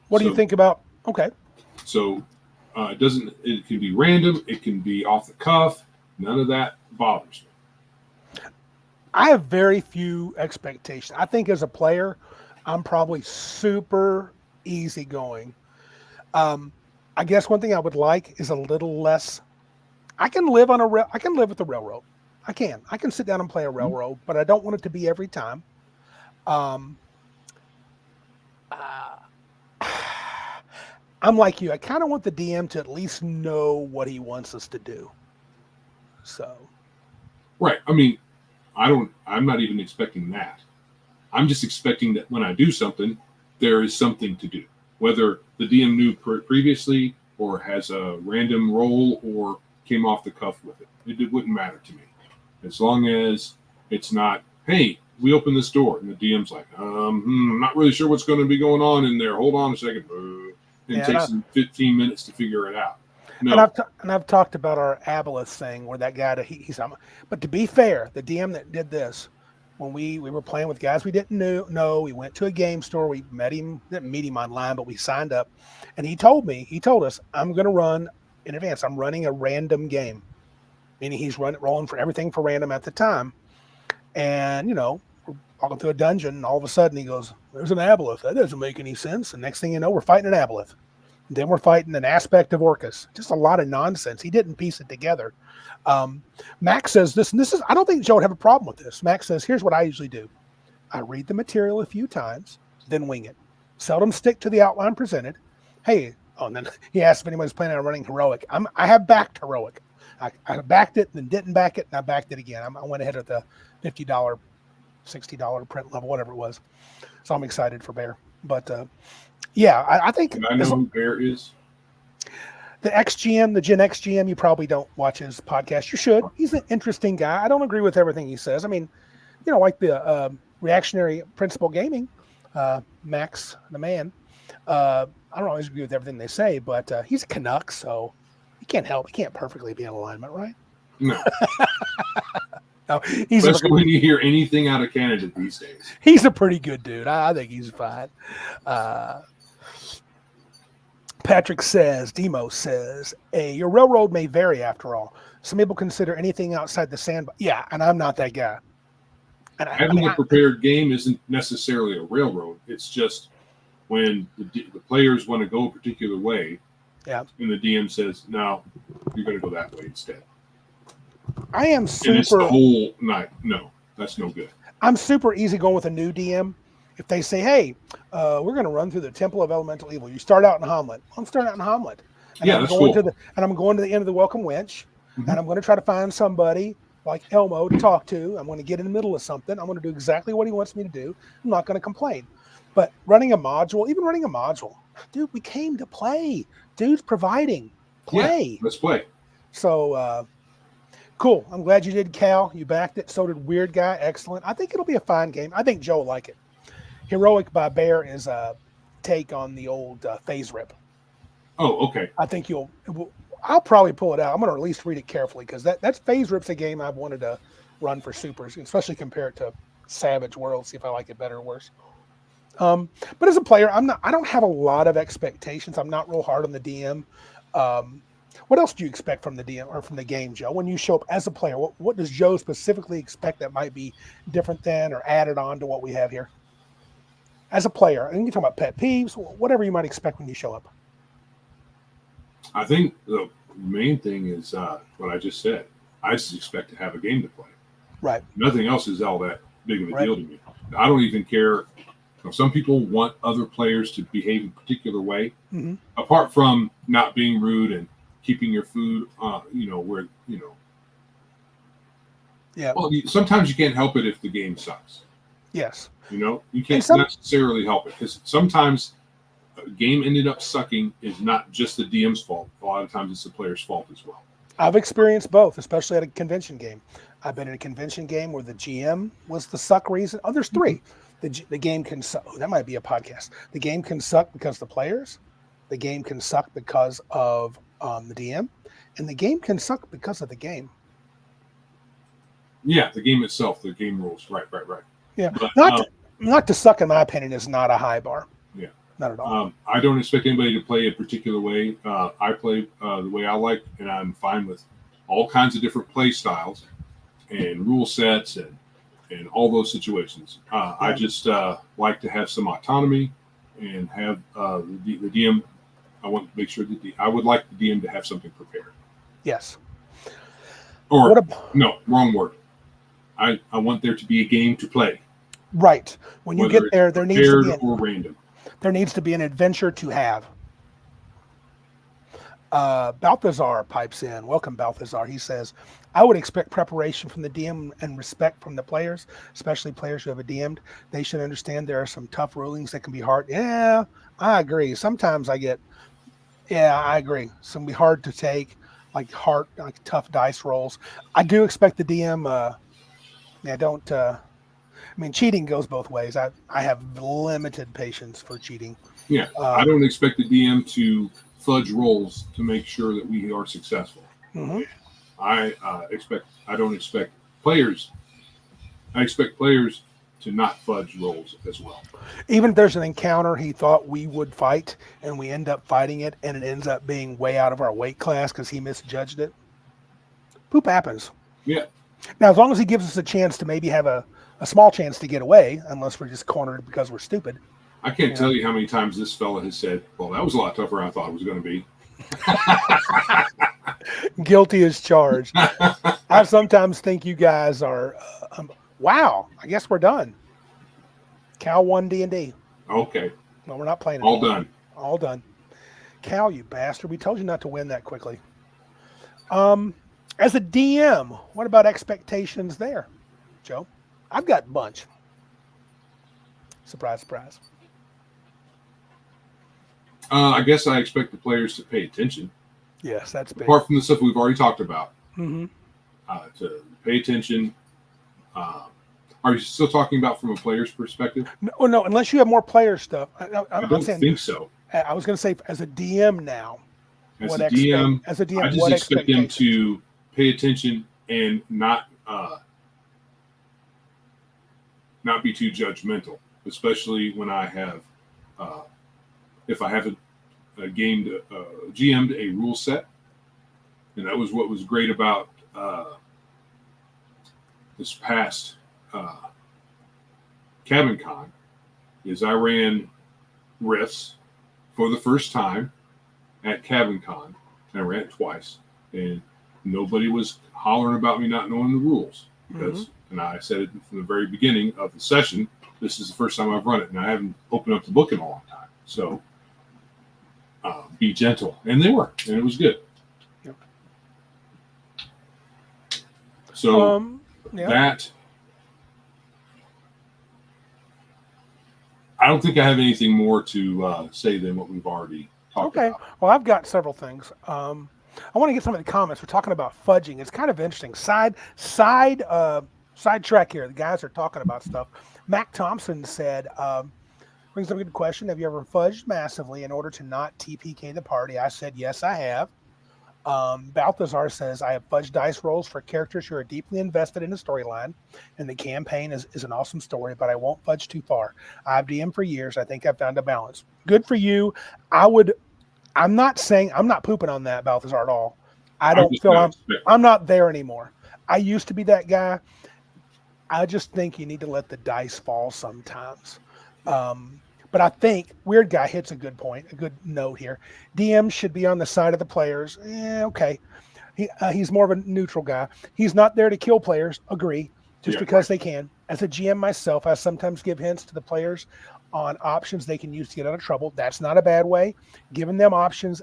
What do you think about? Okay. So it can be random. It can be off the cuff. None of that bothers me. I have very few expectations. I think as a player, I'm probably super easygoing. I guess one thing I would like is a little less. I can live with the railroad. I can sit down and play a railroad, but I don't want it to be every time. I'm like you. I kind of want the DM to at least know what he wants us to do. So. Right. I mean, I'm not even expecting that. I'm just expecting that when I do something, there is something to do. Whether the DM knew previously or has a random roll or came off the cuff with it. It wouldn't matter to me. As long as it's not, hey, we open this door, and the DM's like, I'm not really sure what's going to be going on in there. Hold on a second. And it takes them 15 minutes to figure it out. No. And I've talked about our Aboleth thing where that guy, but to be fair, the DM that did this, when we were playing with guys we didn't know, we went to a game store, we met him, didn't meet him online, but we signed up, and he told us, I'm going to run in advance. I'm running a random game, meaning he's rolling for everything for random at the time. And, we're walking through a dungeon, and all of a sudden he goes, there's an Aboleth. That doesn't make any sense. And next thing you know, we're fighting an Aboleth. And then we're fighting an aspect of Orcus. Just a lot of nonsense. He didn't piece it together. Max says this, and this is, I don't think Joe would have a problem with this. Max says, here's what I usually do. I read the material a few times, then wing it. Seldom stick to the outline presented. Hey, and then he asked if anyone's planning on running heroic. I have backed heroic. I backed it, then didn't back it, and I backed it again. I went ahead at the $50, $60 print level, whatever it was. So I'm excited for Bear. But yeah, I think. And I know who Bear is. The XGM, the Gen X GM, you probably don't watch his podcast. You should. He's an interesting guy. I don't agree with everything he says. I mean, like the reactionary principle gaming, Max, the man. I don't always agree with everything they say, but he's a Canuck, so he can't help. He can't perfectly be in alignment, right? No. No, especially when you hear anything out of Canada these days. He's a pretty good dude. I think he's fine. Patrick says, Demo says, your railroad may vary after all. Some people consider anything outside the sandbox. Yeah, and I'm not that guy. And having a prepared game isn't necessarily a railroad. It's just when the players want to go a particular way, and the DM says, no, you're going to go that way instead. I am super. And it's the whole night. No, that's no good. I'm super easy going with a new DM. If they say, hey, we're going to run through the Temple of Elemental Evil. You start out in Hamlet. I'm starting out in Hamlet. And that's cool. And I'm going to the end of the Welcome Wench. Mm-hmm. And I'm going to try to find somebody like Elmo to talk to. I'm going to get in the middle of something. I'm going to do exactly what he wants me to do. I'm not going to complain. But running a module, dude, we came to play. Dude's providing. Play. Yeah, let's play. So cool. I'm glad you did, Cal. You backed it. So did Weird Guy. Excellent. I think it'll be a fine game. I think Joe will like it. Heroic by Bear is a take on the old phase rip. Oh, okay. I think I'll probably pull it out. I'm going to at least read it carefully because that's phase rip's a game I've wanted to run for supers, especially compare it to Savage World, see if I like it better or worse. But as a player, I don't have a lot of expectations. I'm not real hard on the DM. What else do you expect from the DM or from the game, Joe? When you show up as a player, what does Joe specifically expect that might be different than or added on to what we have here? As a player, and you're talking about pet peeves, whatever you might expect when you show up. I think the main thing is what I just said. I just expect to have a game to play. Right. Nothing else is all that big of a Right. deal to me. I don't even care. Some people want other players to behave in a particular way, apart from not being rude and keeping your food, Yeah. Well, sometimes you can't help it if the game sucks. Yes. You can't necessarily help it because sometimes a game ended up sucking is not just the DM's fault. A lot of times it's the player's fault as well. I've experienced both, especially at a convention game. I've been in a convention game where the GM was the suck reason. Oh, there's three. The game can suck. Oh, that might be a podcast. The game can suck because of the players. The game can suck because of the DM. And the game can suck because of the game. Yeah, the game itself, the game rules. Right. Yeah. But, not to suck, in my opinion, is not a high bar. Yeah. Not at all. I don't expect anybody to play a particular way. I play the way I like, and I'm fine with all kinds of different play styles and rule sets and all those situations. I just like to have some autonomy and have the DM. I want to make sure that I would like the DM to have something prepared. Yes. Or no, wrong word. I want there to be a game to play. Right. When you get there needs to be or random. There needs to be an adventure to have. Balthazar pipes in. Welcome, Balthazar. He says, I would expect preparation from the DM and respect from the players, especially players who have a DM'd. They should understand there are some tough rulings that can be hard. Yeah, I agree. Sometimes I agree. Some be hard to take, like tough dice rolls. I do expect the DM, cheating goes both ways. I have limited patience for cheating. Yeah, I don't expect the DM to fudge rolls to make sure that we are successful. Mm-hmm. I expect players to not fudge rolls as well. Even if there's an encounter he thought we would fight and we end up fighting it and it ends up being way out of our weight class because he misjudged it. Poop happens. Yeah. Now, as long as he gives us a chance to maybe have a small chance to get away, unless we're just cornered because we're stupid. I can't tell you how many times this fella has said, well, that was a lot tougher than I thought it was going to be. Guilty as charged. I sometimes think you guys are, wow, I guess we're done. Cal won D&D. Okay. No, we're not playing it. All done. All done. Cal, you bastard. We told you not to win that quickly. As a DM, what about expectations there, Joe? I've got a bunch. Surprise, surprise. I guess I expect the players to pay attention. Yes, that's big. Apart from the stuff we've already talked about. Mm-hmm. To pay attention. Are you still talking about from a player's perspective? No, unless you have more player stuff. I don't think so. I was going to say, as a DM now. As a DM, I just expect them to pay attention and not be too judgmental, especially when I have, if I have GM'd a rule set, and that was what was great about this past Cabin Con, is I ran riffs for the first time at Cabin Con, and I ran it twice, and nobody was hollering about me not knowing the rules because, and I said it from the very beginning of the session, this is the first time I've run it, and I haven't opened up the book in a long time. So be gentle, and they were, and it was good. Yep. So Yeah. that I don't think I have anything more to say than what we've already talked Okay. about. Well, I've got several things. I want to get some of the comments. We're talking about fudging. It's kind of interesting. Side track here. The guys are talking about stuff. Mac Thompson said, brings up a good question. Have you ever fudged massively in order to not TPK the party? I said, yes, I have. Balthazar says, I have fudged dice rolls for characters who are deeply invested in the storyline, and the campaign is an awesome story, but I won't fudge too far. I've DM'd for years. I think I've found a balance. Good for you. I'm not saying I'm not pooping on that, Balthazar, at all. I I'm don't just feel not expecting. I'm not there anymore. I used to be that guy. I just think you need to let the dice fall sometimes. But I think Weird Guy hits a good point, a good note here. DM should be on the side of the players. Okay. He's more of a neutral guy. He's not there to kill players. Agree. Just because they can. As a GM myself, I sometimes give hints to the players on options they can use to get out of trouble. That's not a bad way. Giving them options,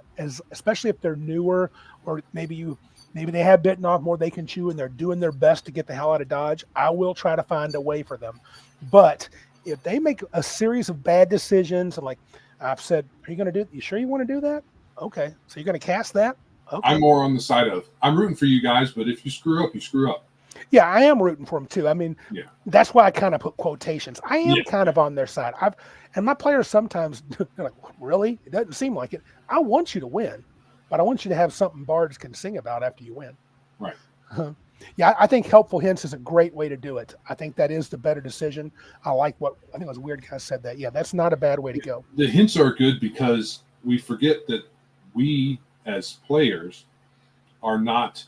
especially if they're newer, or maybe they have bitten off more they can chew and they're doing their best to get the hell out of Dodge. I will try to find a way for them. But if they make a series of bad decisions, and like I've said, are you going to do? You sure you want to do that? Okay, so you're going to cast that? Okay. I'm more on the side of I'm rooting for you guys, but if you screw up, you screw up. Yeah, I am rooting for them too. I mean, Yeah. That's why I kind of put quotations. I am kind of on their side. And my players sometimes they're like, really? It doesn't seem like it. I want you to win, but I want you to have something bards can sing about after you win. Right. Yeah, I think helpful hints is a great way to do it. I think that is the better decision. I think it was Weird Guy said that. Yeah, that's not a bad way to go. The hints are good because we forget that we as players are not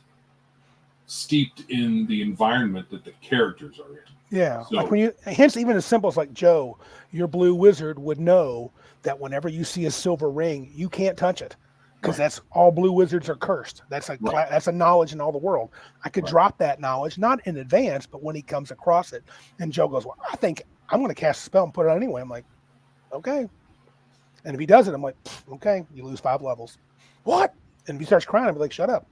steeped in the environment that the characters are in. Yeah, so, like when you hints even as simple as like Joe, your blue wizard would know that whenever you see a silver ring, you can't touch it. Because that's all blue wizards are cursed. That's a knowledge in all the world. I could drop that knowledge, not in advance, but when he comes across it. And Joe goes, well, I think I'm going to cast a spell and put it on anyway. I'm like, okay. And if he does it, I'm like, okay, you lose 5 levels. What? And if he starts crying, I'll be like, shut up.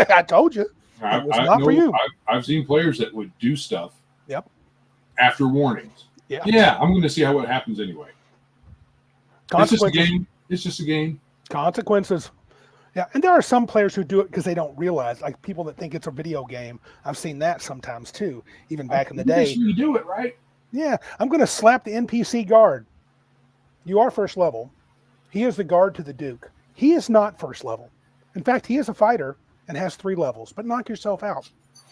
I told you. It was not for you. I've seen players that would do stuff. Yep. After warnings. Yeah, I'm going to see what happens anyway. It's just a game. It's just a game. Consequences. Yeah, and there are some players who do it because they don't realize, like people that think it's a video game. I've seen that sometimes too, even back in the day. You do it, right? Yeah, I'm going to slap the NPC guard. You are first level. He is the guard to the Duke. He is not first level. In fact, he is a fighter and has 3 levels, but knock yourself out.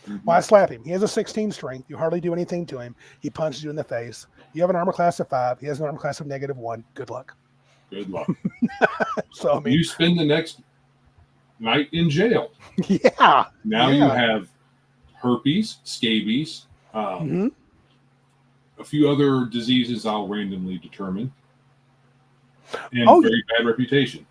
Mm-hmm. Why slap him? He has a 16 strength. You hardly do anything to him. He punches you in the face. You have an armor class of 5. He has an armor class of -1. Good luck. Good luck. So I mean, you spend the next night in jail. Yeah. Now you have herpes, scabies, a few other diseases I'll randomly determine, and very bad reputation.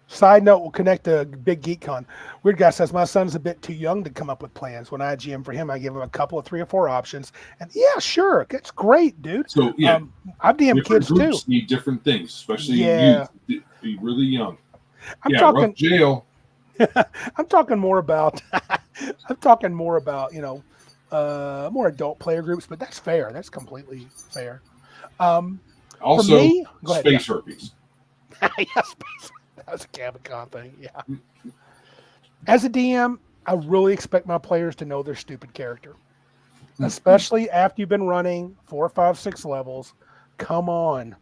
Side note, we'll connect to Big Geek Con. Weird Guy says, my son's a bit too young to come up with plans. When I GM for him, I give him a couple of 3 or 4 options. And yeah, sure. That's great, dude. So, yeah. I've DM kids too. Need different things, especially youth. Be really young. I'm talking rough jail. I'm talking more about, more adult player groups, but that's fair. That's completely fair. Also, me, space herpes. Space. That was a Cabicon thing, yeah. As a DM, I really expect my players to know their stupid character, especially after you've been running 4, 5, 6 levels. Come on.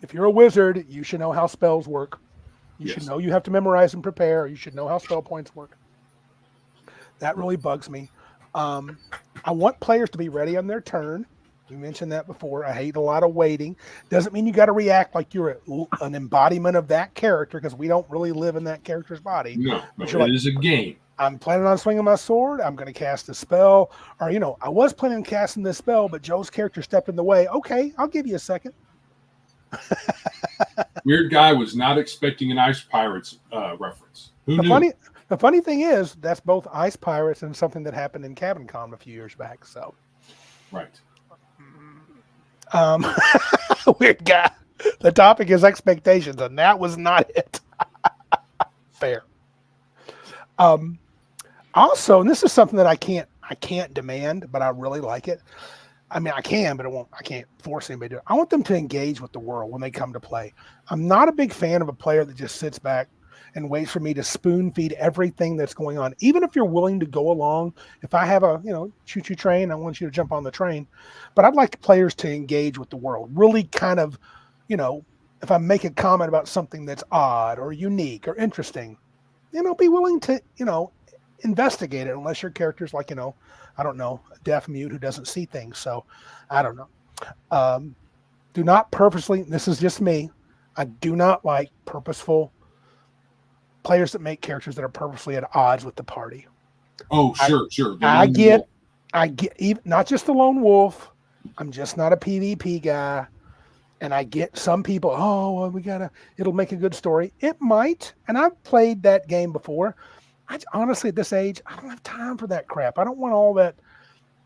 If you're a wizard, you should know how spells work. You should know you have to memorize and prepare. You should know how spell points work. That really bugs me. I want players to be ready on their turn. We mentioned that before. I hate a lot of waiting. Doesn't mean you got to react like you're an embodiment of that character, because we don't really live in that character's body. No, it is a game. I'm planning on swinging my sword. I'm going to cast a spell. Or, I was planning on casting this spell, but Joe's character stepped in the way. Okay, I'll give you a second. Weird Guy was not expecting an Ice Pirates reference. Who knew? The funny thing is, that's both Ice Pirates and something that happened in CabinCon a few years back. So, right. Weird Guy. The topic is expectations, and that was not it. Fair. Also, and this is something that I can't demand, but I really like it. I mean, I can, but I can't force anybody to do it. I want them to engage with the world when they come to play. I'm not a big fan of a player that just sits back and waits for me to spoon feed everything that's going on. Even if you're willing to go along, if I have a, choo-choo train, I want you to jump on the train. But I'd like players to engage with the world. Really kind of, if I make a comment about something that's odd or unique or interesting, be willing to, investigate it unless your character's like, I don't know, a deaf mute who doesn't see things. So I don't know. Um, do not purposely, this is just me, I do not like purposeful players that make characters that are purposely at odds with the party. Oh, sure. I get even not just the lone wolf. I'm just not a PvP guy. And I get some people, oh, well, it'll make a good story. It might. And I've played that game before. Honestly, at this age, I don't have time for that crap. I don't want all that.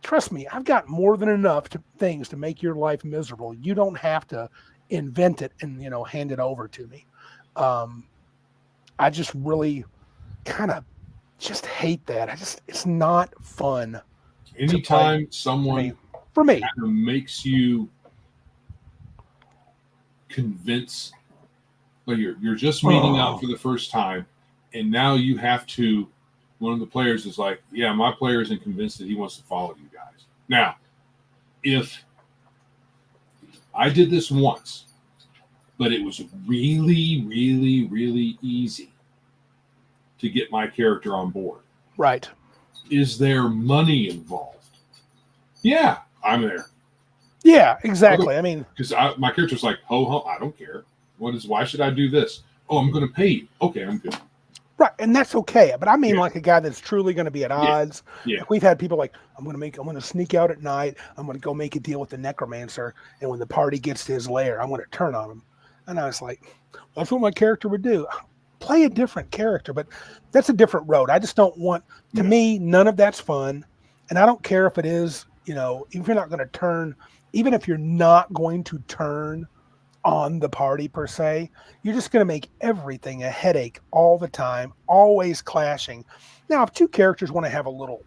Trust me, I've got more than enough things to make your life miserable. You don't have to invent it and, hand it over to me. I just really kind of just hate that. It's not fun. Anytime someone for me kind of makes you convince, like you're just meeting out for the first time, and now you have to. One of the players is like, "Yeah, my player isn't convinced that he wants to follow you guys." Now, if I did this once, but it was really, really, really easy to get my character on board. Right. Is there money involved? Yeah, I'm there. Yeah, exactly. I mean, because my character's like, ho, I don't care. Why should I do this? Oh, I'm going to pay you. Okay, I'm good. Right, and that's okay. But I mean, like a guy that's truly going to be at odds. Yeah. Like we've had people like, I'm going to sneak out at night. I'm going to go make a deal with the necromancer, and when the party gets to his lair, I'm going to turn on him. And I was like, that's what my character would do. Play a different character, but that's a different road. I just don't want. To me, none of that's fun, and I don't care if it is. Even if you're not going to turn, even if you're not going to turn on the party per se, you're just going to make everything a headache all the time, always clashing. Now, if two characters want to have a little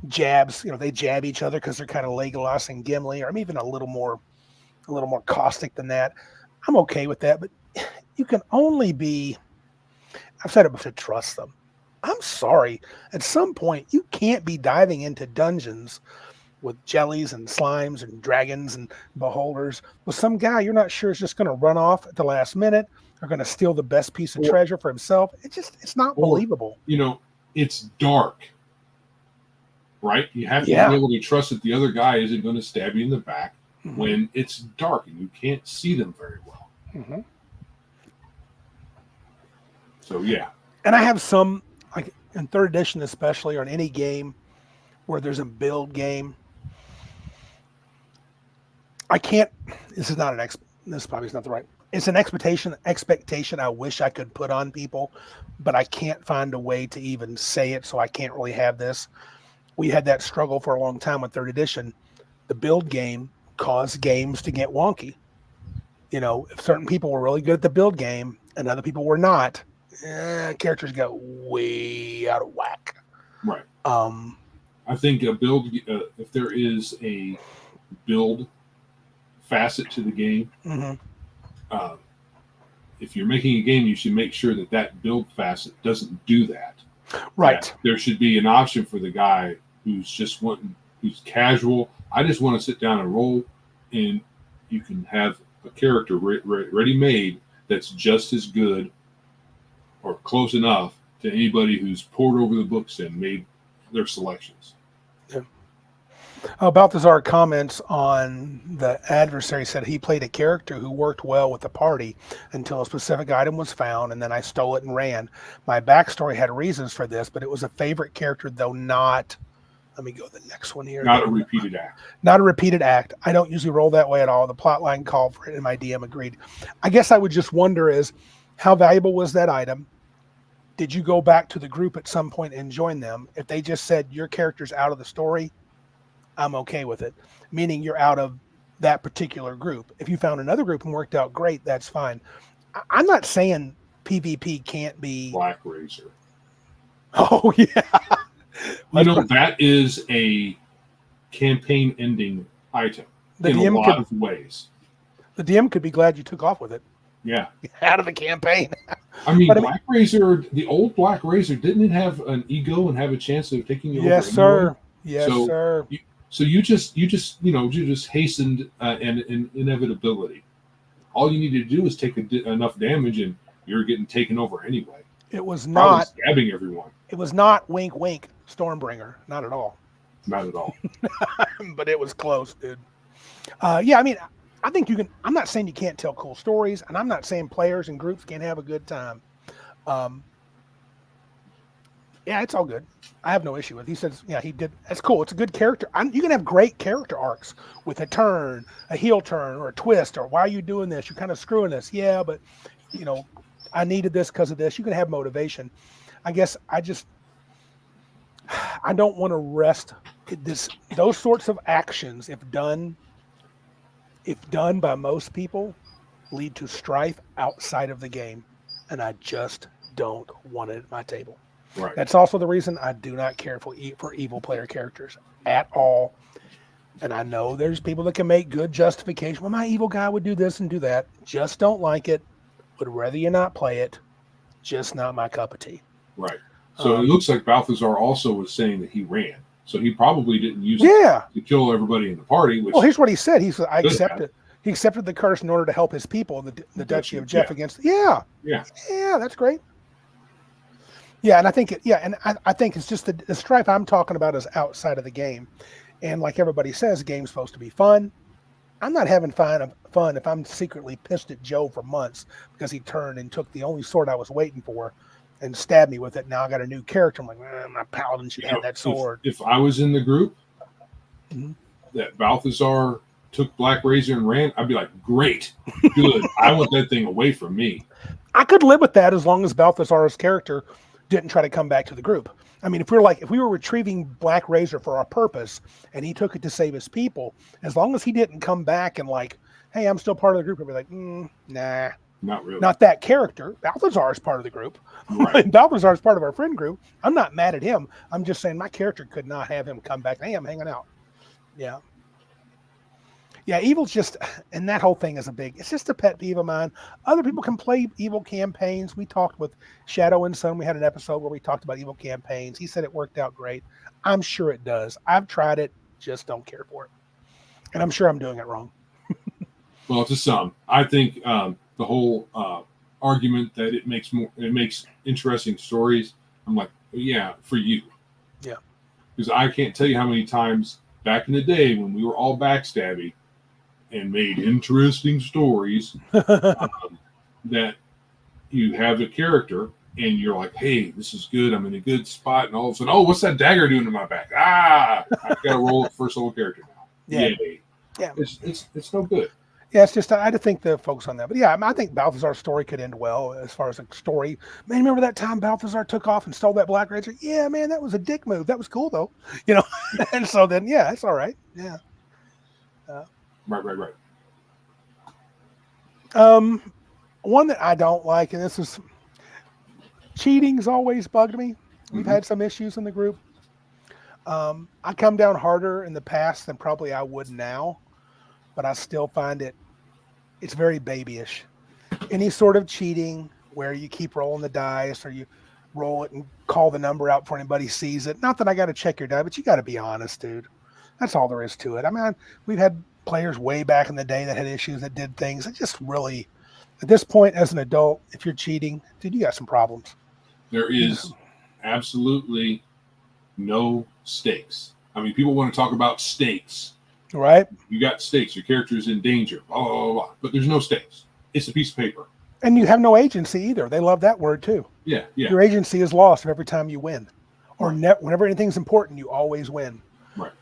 jabs, they jab each other because they're kind of Legolas and Gimli, or even a little more caustic than that, I'm okay with that. But you can only be, I've said it before, to trust them. I'm sorry. At some point, you can't be diving into dungeons with jellies and slimes and dragons and beholders with some guy you're not sure is just going to run off at the last minute or going to steal the best piece of treasure for himself. It's not believable. It's dark, right? You have to be able to trust that the other guy isn't going to stab you in the back when it's dark and you can't see them very well. Mm-hmm. So, yeah. And I have some, like in 3rd edition especially, or in any game where there's a build game, I can't. This is not this probably is not the right. It's an expectation I wish I could put on people, but I can't find a way to even say it, so I can't really have this. We had that struggle for a long time with 3rd edition. The build game caused games to get wonky. If certain people were really good at the build game and other people were not, characters got way out of whack. Right. I think a build, if there is a build facet to the game, if you're making a game, you should make sure that build facet doesn't do that. Right. There should be an option for the guy who's casual. I just want to sit down and roll, and you can have a character ready made that's just as good or close enough to anybody who's poured over the books and made their selections. Yeah. Balthazar comments on the adversary said he played a character who worked well with the party until a specific item was found, and then I stole it and ran. My backstory had reasons for this, but it was a favorite character, though not. Let me go to the next one here. Not a repeated act. Not a repeated act. I don't usually roll that way at all. The plot line called for it, and my DM agreed. I guess I would just wonder is, how valuable was that item? Did you go back to the group at some point and join them? If they just said your character's out of the story, I'm okay with it, meaning you're out of that particular group. If you found another group and worked out great, that's fine. I'm not saying PvP can't be... Black Razor. Oh, yeah. That is a campaign ending item The in a lot of ways. The DM could be glad you took off with it. Yeah. Out of the campaign. Black Razor, the old Black Razor, didn't it have an ego and have a chance of taking you yes, over? sir. Anyway? Yes, sir. You just hastened an inevitability. All you needed to do is take enough damage, and you're getting taken over anyway. It was Probably not stabbing everyone. It was not wink, wink, Stormbringer. Not at all. Not at all. But it was close, dude. I think you can. I'm not saying you can't tell cool stories, and I'm not saying players and groups can't have a good time. It's all good. I have no issue with it. He says, he did. That's cool. It's a good character. You can have great character arcs with a turn, a heel turn, or a twist, or why are you doing this? You're kind of screwing this. Yeah, but, I needed this because of this. You can have motivation. I guess I don't want to rest those sorts of actions, if done by most people, lead to strife outside of the game. And I just don't want it at my table. Right. That's also the reason I do not care for evil player characters at all. And I know there's people that can make good justification. Well, my evil guy would do this and do that. Just don't like it. Would rather you not play it. Just not my cup of tea. Right. So it looks like Balthazar also was saying that he ran. So he probably didn't use it to kill everybody in the party. Well, here's what he said. He said, I accepted. He accepted the curse in order to help his people in the Duchy of Jeff against. Yeah, that's great. Yeah, and I think I think it's just the strife I'm talking about is outside of the game, and like everybody says, the game's supposed to be fun. I'm not having fun if I'm secretly pissed at Joe for months because he turned and took the only sword I was waiting for and stabbed me with it. Now I got a new character. I'm like, my paladin should have that sword. If I was in the group that Balthazar took Black Razor and ran, I'd be like, great, good. I want that thing away from me. I could live with that as long as Balthazar's character didn't try to come back to the group. I mean, if we were retrieving Black Razor for our purpose and he took it to save his people, as long as he didn't come back and like, hey, I'm still part of the group, I'd be like, nah. Not really. Not that character. Balthazar is part of the group. Right. Balthazar is part of our friend group. I'm not mad at him. I'm just saying my character could not have him come back. Hey, I'm hanging out. Yeah. Yeah, evil's just, and that whole thing is it's just a pet peeve of mine. Other people can play evil campaigns. We talked with Shadow and Son. We had an episode where we talked about evil campaigns. He said it worked out great. I'm sure it does. I've tried it, just don't care for it. And I'm sure I'm doing it wrong. Well, to some. I think the whole argument that it makes interesting stories, I'm like, yeah, for you. Yeah. Because I can't tell you how many times back in the day when we were all backstabby and made interesting stories that you have a character and you're like, hey, this is good. I'm in a good spot. And all of a sudden, oh, what's that dagger doing to my back? I've got to roll it first level character now. Yeah. It's no good. Yeah, it's just, I had to think the focus on that. But yeah, I think Balthazar's story could end well as far as a story. Man, remember that time Balthazar took off and stole that Black Razor? Yeah, man, that was a dick move. That was cool, though. And so then, yeah, it's all right. Yeah. Right. One that I don't like, and this is cheating's always bugged me. We've had some issues in the group. I come down harder in the past than probably I would now, but I still find it's very babyish. Any sort of cheating where you keep rolling the dice or you roll it and call the number out before anybody sees it. Not that I got to check your die, but you got to be honest, dude. That's all there is to it. I mean, we've had players way back in the day that had issues that did things. It just really, at this point as an adult, if you're cheating, dude, you got some problems. There is absolutely no stakes. I mean, people want to talk about stakes. Right. You got stakes. Your character is in danger. Blah, blah, blah. But there's no stakes. It's a piece of paper. And you have no agency either. They love that word too. Yeah. Your agency is lost every time you win. Or whenever anything's important, you always win. Right.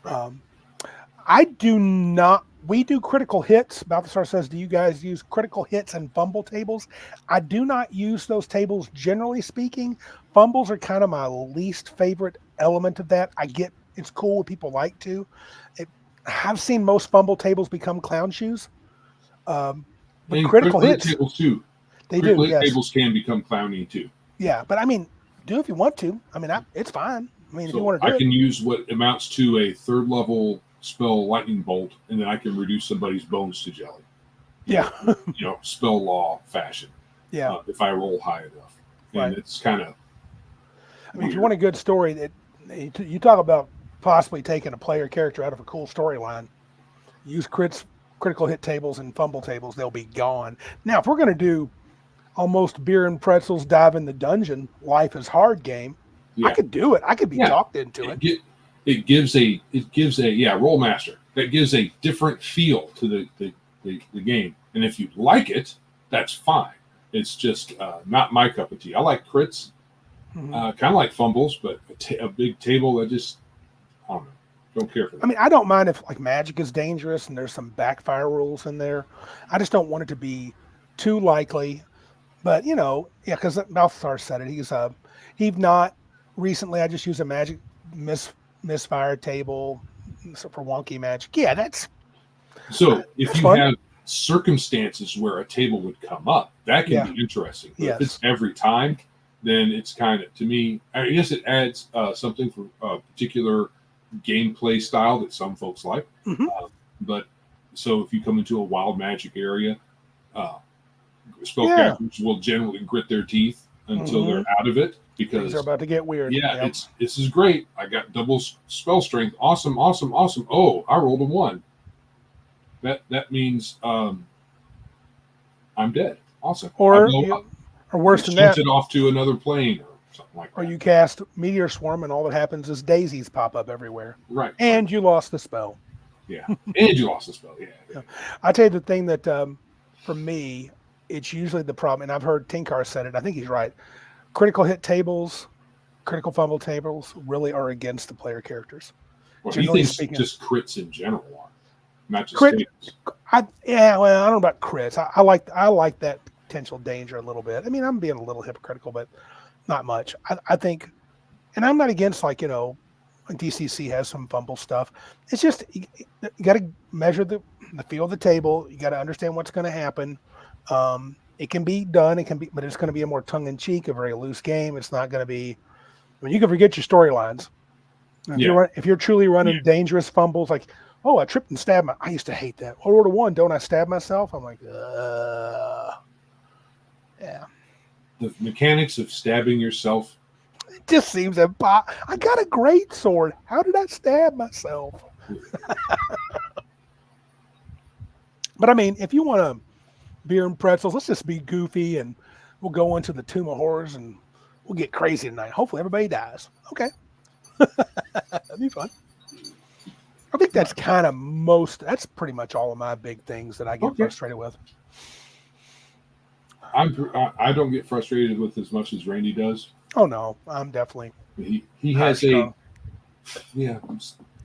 We do critical hits. Balthasar says, do you guys use critical hits and fumble tables? I do not use those tables, generally speaking. Fumbles are kind of my least favorite element of that. I get it's cool when people like to. I've seen most fumble tables become clown shoes. But and critical hits tables too. Critical hit tables can become clowny too. Yeah, but I mean, do if you want to. I mean, it's fine. I mean, if you So want to I do can it, use what amounts to a 3rd level spell, lightning bolt, and then I can reduce somebody's bones to jelly. yeah, Spell law fashion. yeah, If I roll high enough, and right. it's kind of I mean, if you weird. want a good story, that you talk about possibly taking a player character out of a cool storyline, use critical hit tables and fumble tables, they'll be gone. Now, if we're going to do almost beer and pretzels dive in the dungeon, life is hard game, I Yeah, could do it. I could be yeah. talked into it. It gives a roll master that gives a different feel to the game, and if you like it, that's fine. It's just not my cup of tea. I like crits, Mhm. kind of like fumbles, but a big table I just I don't know, don't care for that. I mean, I don't mind if like magic is dangerous and there's some backfire rules in there. I just don't want it to be too likely. But yeah, because Balthasar said it. He's not recently. I just used a magic misfire table for wonky magic. Yeah, that's So if you fun. have circumstances where a table would come up, that can Yeah. be interesting. But if Yes. it's every time, then it's kind of, to me, I guess it adds something for a particular gameplay style that some folks like. Hmm. But so if you come into a wild magic area, uh, Yeah. spellcasters will generally grit their teeth until Hmm. they're out of it Things are because about to get weird. yeah, Yep. this is great. I got double spell strength. Awesome, awesome, awesome. Oh, I rolled a 1. That means I'm dead. Awesome. I Or blow up. or worse than Shoots that, it off to another plane or something like or that. you cast meteor swarm and all that happens is daisies pop up everywhere, Right. and you lost the spell. Yeah. And you lost the spell. Yeah. I tell you the thing that for me, it's usually the problem, and I've heard Tinkar said it. I think he's right. Critical hit tables, critical fumble tables really are against the player characters. Well, he Generally thinks speaking, just crits in general are, not just crit. tables. Well, I don't know about crits. I like that potential danger a little bit. I mean, I'm being a little hypocritical, but not much. I think, and I'm not against DCC has some fumble stuff. It's just you got to measure the feel of the table. You got to understand what's going to happen. It can be done. It can be, but it's going to be a more tongue in cheek, a very loose game. It's not going to be. I mean, you can forget your storylines. If you're truly running dangerous fumbles, like, oh, I tripped and stabbed I used to hate that. Order 1, don't I stab myself? I'm like, yeah. The mechanics of stabbing yourself. It just seems impossible. I got a great sword. How did I stab myself? But I mean, if you want to beer and pretzels, let's just be goofy and we'll go into the Tomb of Horrors and we'll get crazy tonight. Hopefully everybody dies. Okay. That'd be fun. I think that's that's pretty much all of my big things that I get frustrated with. I don't get frustrated with as much as Randy does. Oh no, I'm definitely. He has a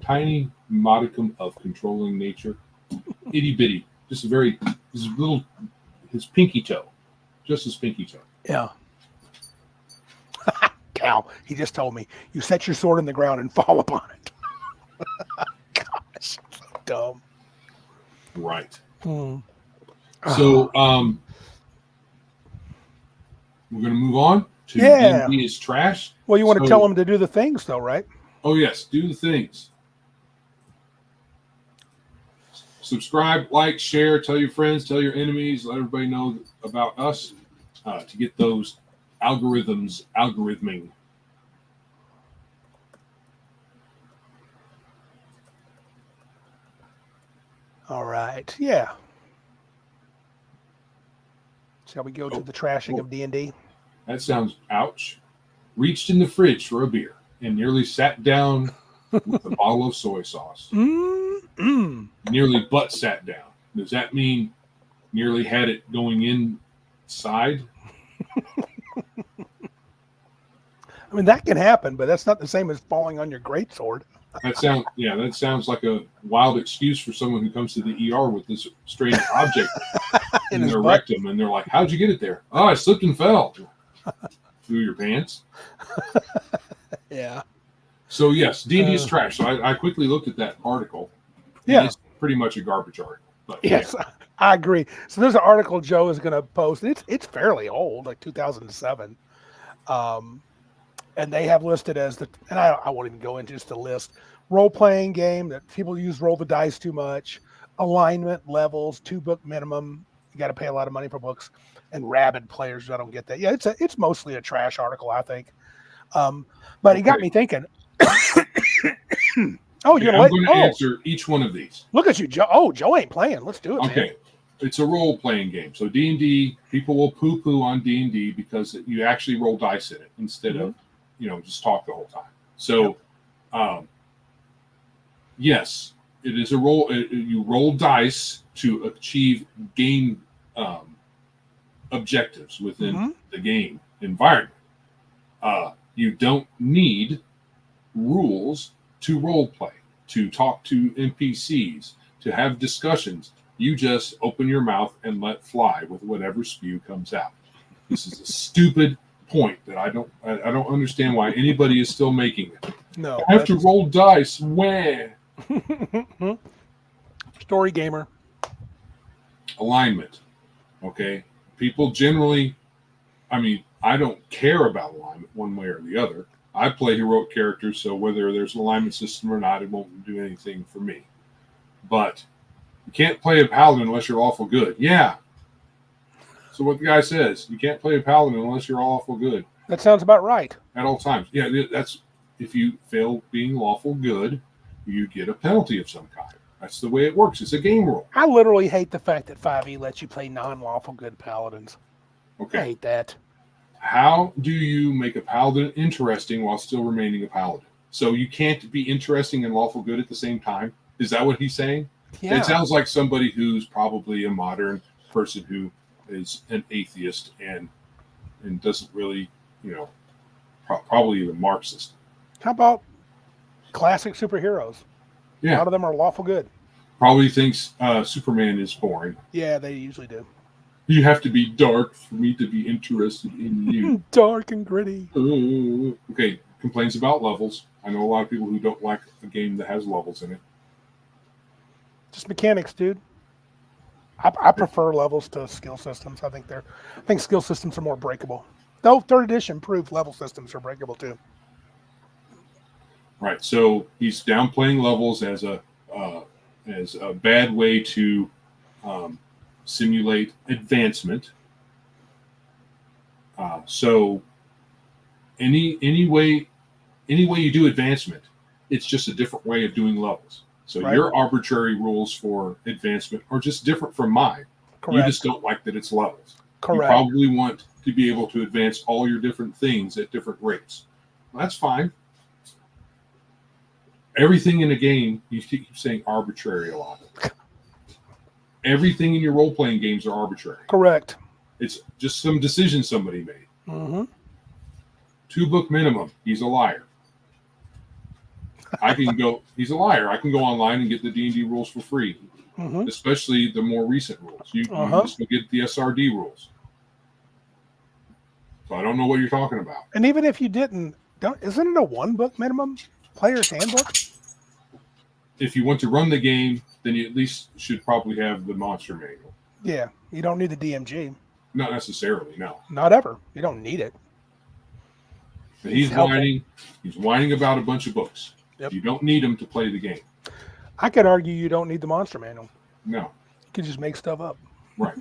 tiny modicum of controlling nature, itty bitty, just his pinky toe, just his pinky toe. Yeah. Cal, he just told me you set your sword in the ground and fall upon it. Gosh, so dumb. Right. Hmm. So we're going to move on to D&D is trash. Well, you want to tell them to do the things, though, right? Oh yes, do the things. Subscribe, like, share, tell your friends, tell your enemies, let everybody know about us to get those algorithming. All right. Yeah. Shall we go to the trashing of D&D? That sounds ouch. Reached in the fridge for a beer and nearly sat down with a bottle of soy sauce. Nearly butt sat down. Does that mean nearly had it going inside? I mean, that can happen, but that's not the same as falling on your greatsword. That sounds like a wild excuse for someone who comes to the ER with this strange object in their rectum, and they're like, "How'd you get it there?" "Oh, I slipped and fell." Through your pants. Yeah. So yes, D&D is trash. So I quickly looked at that article. Yeah. It's pretty much a garbage article. But, yes, I agree. So there's an article Joe is going to post. It's fairly old, like 2007. and they have listed as and I won't even go into just the list, role-playing game that people use roll the dice too much, alignment levels, 2-book minimum, you got to pay a lot of money for books, and rabid players. I don't get that. Yeah, it's mostly a trash article, I think. But it got Okay. me thinking. Okay, you're I'm late. going to answer each one of these. Look at you, Joe. Oh, Joe ain't playing. Let's do it, man. Okay. It's a role-playing game. So D&D, people will poo-poo on D&D because you actually roll dice in it instead of, just talk the whole time. So, yes, it is a roll. You roll dice to achieve game objectives within the game environment. You don't need rules to role play, to talk to NPCs, to have discussions. You just open your mouth and let fly with whatever spew comes out. This is a stupid point that I don't understand why anybody is still making it. No, I have to roll dice. Where? Story gamer. Alignment. Okay. People generally, I don't care about alignment one way or the other. I play heroic characters, so whether there's an alignment system or not, it won't do anything for me. But you can't play a paladin unless you're awful good. Yeah. So what the guy says, you can't play a paladin unless you're awful good. That sounds about right. At all times. Yeah, that's if you fail being lawful good, you get a penalty of some kind. That's the way it works. It's a game rule. I literally hate the fact that 5e lets you play non-lawful good paladins. Okay. I hate that. How do you make a paladin interesting while still remaining a paladin? So you can't be interesting and lawful good at the same time? Is that what he's saying? Yeah. It sounds like somebody who's probably a modern person who is an atheist and doesn't really, probably even Marxist. How about classic superheroes? Yeah. A lot of them are lawful good. Probably thinks Superman is boring. Yeah, they usually do. You have to be dark for me to be interested in you. Dark and gritty. Okay, complains about levels. I know a lot of people who don't like a game that has levels in it. Just mechanics, dude. I prefer levels to skill systems. I think skill systems are more breakable. Though 3rd edition proved level systems are breakable too. Right. So he's downplaying levels as a bad way to simulate advancement. So any way you do advancement, it's just a different way of doing levels. So your arbitrary rules for advancement are just different from mine. Correct. You just don't like that it's levels. Correct. You probably want to be able to advance all your different things at different rates. Well, that's fine. Everything in a game, you keep saying arbitrary a lot. Everything in your role-playing games are arbitrary. Correct. It's just some decision somebody made. Mm-hmm. 2-book minimum. He's a liar. He's a liar. I can go online and get the D&D rules for free, especially the more recent rules. You just go get the SRD rules. So I don't know what you're talking about. And even if you didn't, isn't it a 1-book minimum player's handbook? If you want to run the game, then you at least should probably have the monster manual. Yeah, you don't need the DMG. Not necessarily, no. Not ever. You don't need it. But he's whining about a bunch of books. Yep. You don't need them to play the game. I could argue you don't need the monster manual. No. You could just make stuff up. Right.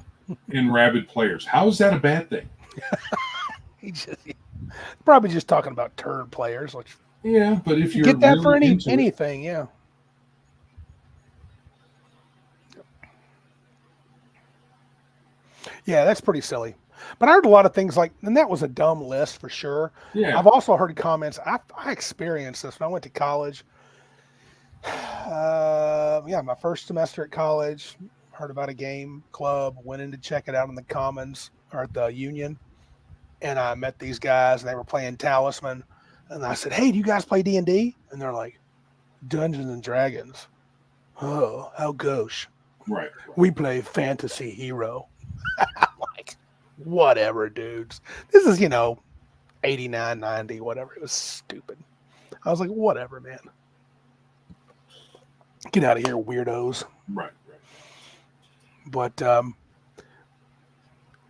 And rabid players. How is that a bad thing? He's probably just talking about turd players. Which yeah, but if you get that really for anything, yeah. Yeah, that's pretty silly. But I heard a lot of things like, and that was a dumb list for sure. Yeah. I've also heard comments. I experienced this when I went to college. My first semester at college, heard about a game club, went in to check it out in the Commons or at the Union. And I met these guys and they were playing Talisman. And I said, hey, do you guys play D&D? And they're like, Dungeons and Dragons. Oh, how gauche. Right. We play Fantasy Hero. I'm like, whatever, dudes. This is, 89, 90, whatever. It was stupid. I was like, whatever, man. Get out of here, weirdos. Right. But,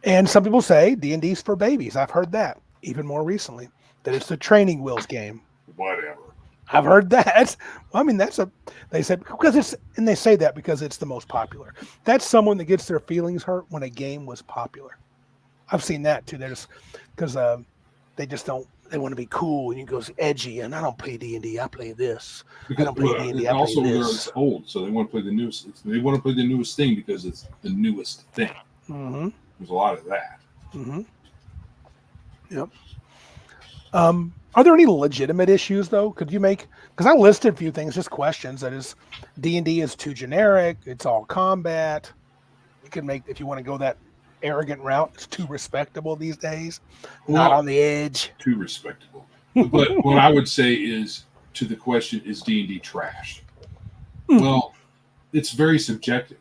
and some people say D&D's for babies. I've heard that even more recently. that it's the training wheels game. Whatever. I've heard that. Well, I mean, they said and they say that because it's the most popular. That's someone that gets their feelings hurt when a game was popular. I've seen that too. They're just because they just don't. They want to be cool, and you goes edgy. And I don't play D&D. I play this. I don't play D&D. I play also this. they're old, so they want to play the newest. They want to play the newest thing because it's the newest thing. Mm-hmm. There's a lot of that. Mm-hmm. Yep. Are there any legitimate issues though? Could you make? Because I listed a few things, just questions. That is, D&D is too generic. It's all combat. You could make if you want to go that arrogant route. It's too respectable these days. Not on the edge. Too respectable. But what I would say is to the question: is D&D trash? Well, it's very subjective.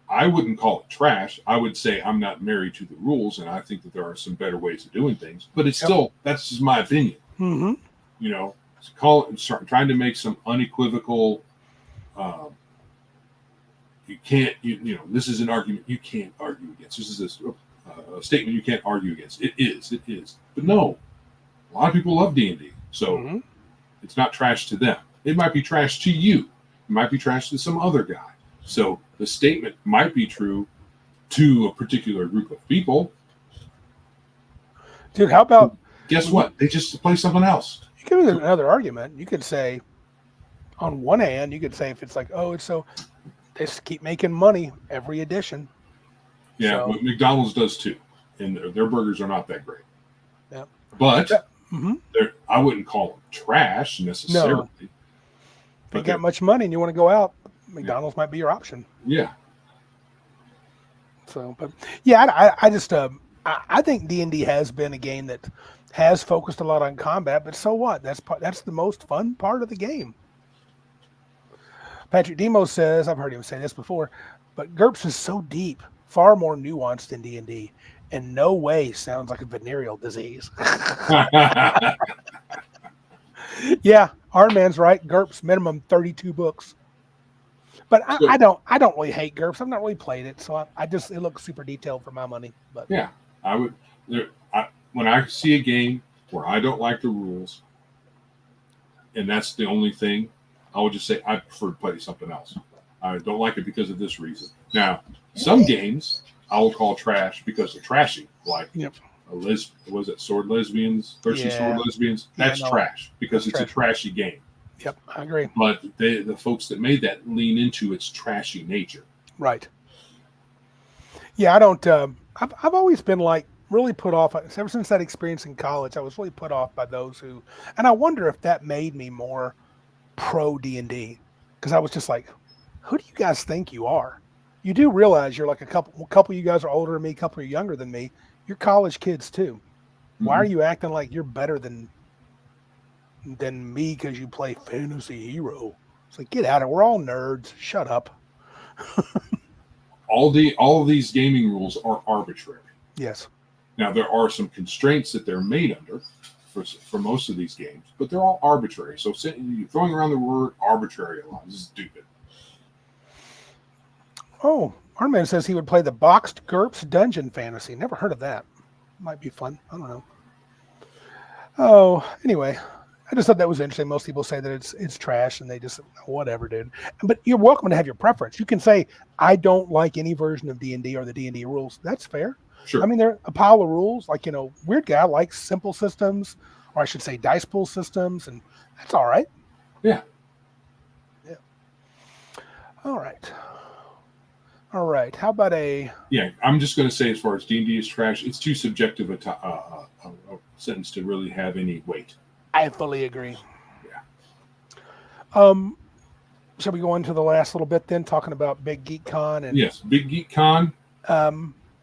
I wouldn't call it trash. I would say I'm not married to the rules, and I think that there are some better ways of doing things. But it's still, that's just my opinion. Mm-hmm. You know, trying to make some unequivocal. You can't. You know, this is an argument you can't argue against. This is a statement you can't argue against. It is. It is. But no, a lot of people love D&D, so it's not trash to them. It might be trash to you. It might be trash to some other guy. So the statement might be true to a particular group of people. Dude, how about... Guess what? They just play something else. You could do another argument. You could say, on one hand, you could say if it's like, oh, it's so... They just keep making money every edition. Yeah, so, McDonald's does too. And their burgers are not that great. Yeah. But I wouldn't call them trash necessarily. No. If you got much money and you want to go out, McDonald's might be your option. Yeah. So, but yeah, I just I think D&D has been a game that has focused a lot on combat, but so what? That's the most fun part of the game. Patrick Demo says, I've heard him say this before, but GURPS is so deep, far more nuanced than D&D, and no way sounds like a venereal disease. Yeah, Iron Man's right. GURPS minimum 32 books. But I don't really hate GURPS. I've not really played it, so it looks super detailed for my money. But yeah, I would. When I see a game where I don't like the rules, and that's the only thing, I would just say I prefer to play something else. I don't like it because of this reason. Now, some games I will call trash because they're trashy, like was it Sword Lesbians, Thirsty Sword Lesbians? That's trash because it's a trashy game. Yep, I agree. But the folks that made that lean into its trashy nature. Right. Yeah, I don't. I've always been like really put off. Ever since that experience in college, I was really put off by those who. And I wonder if that made me more pro D&D because I was just like, who do you guys think you are? You do realize you're like a couple of you guys are older than me, a couple are younger than me. You're college kids too. Why are you acting like you're better than me because you play fantasy hero? It's like, get out of it. We're all nerds. Shut up. All of these gaming rules are arbitrary. Yes. Now there are some constraints that they're made under for most of these games, but they're all arbitrary. So you're throwing around the word arbitrary a lot. This is stupid. Oh, Arnman says he would play the boxed GURPS Dungeon Fantasy. Never heard of that. Might be fun. I don't know. Oh, anyway, I just thought that was interesting. Most people say that it's trash, and they just whatever, dude. But you're welcome to have your preference. You can say I don't like any version of D&D or the D&D rules. That's fair. Sure. I mean, there are a pile of rules. Like, weird guy likes simple systems, or I should say dice pool systems, and that's all right. Yeah. Yeah. All right. All right. How about Yeah, I'm just going to say as far as D&D is trash, it's too subjective a sentence to really have any weight. I fully agree. Yeah. Shall we go into the last little bit then, talking about Big Geek Con? And yes, Big Geek Con.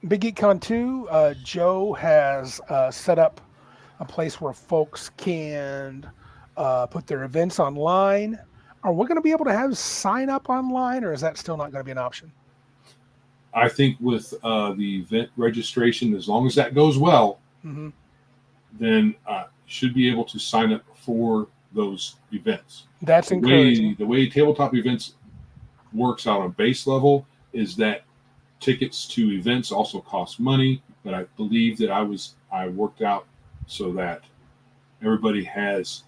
Big Geek Con 2, Joe has set up a place where folks can put their events online. Are we going to be able to have sign up online, or is that still not going to be an option? I think with the event registration, as long as that goes well, then you should be able to sign up for those events. That's encouraging. The way tabletop events works out on base level is that tickets to events also cost money, but I believe that I worked out so that everybody has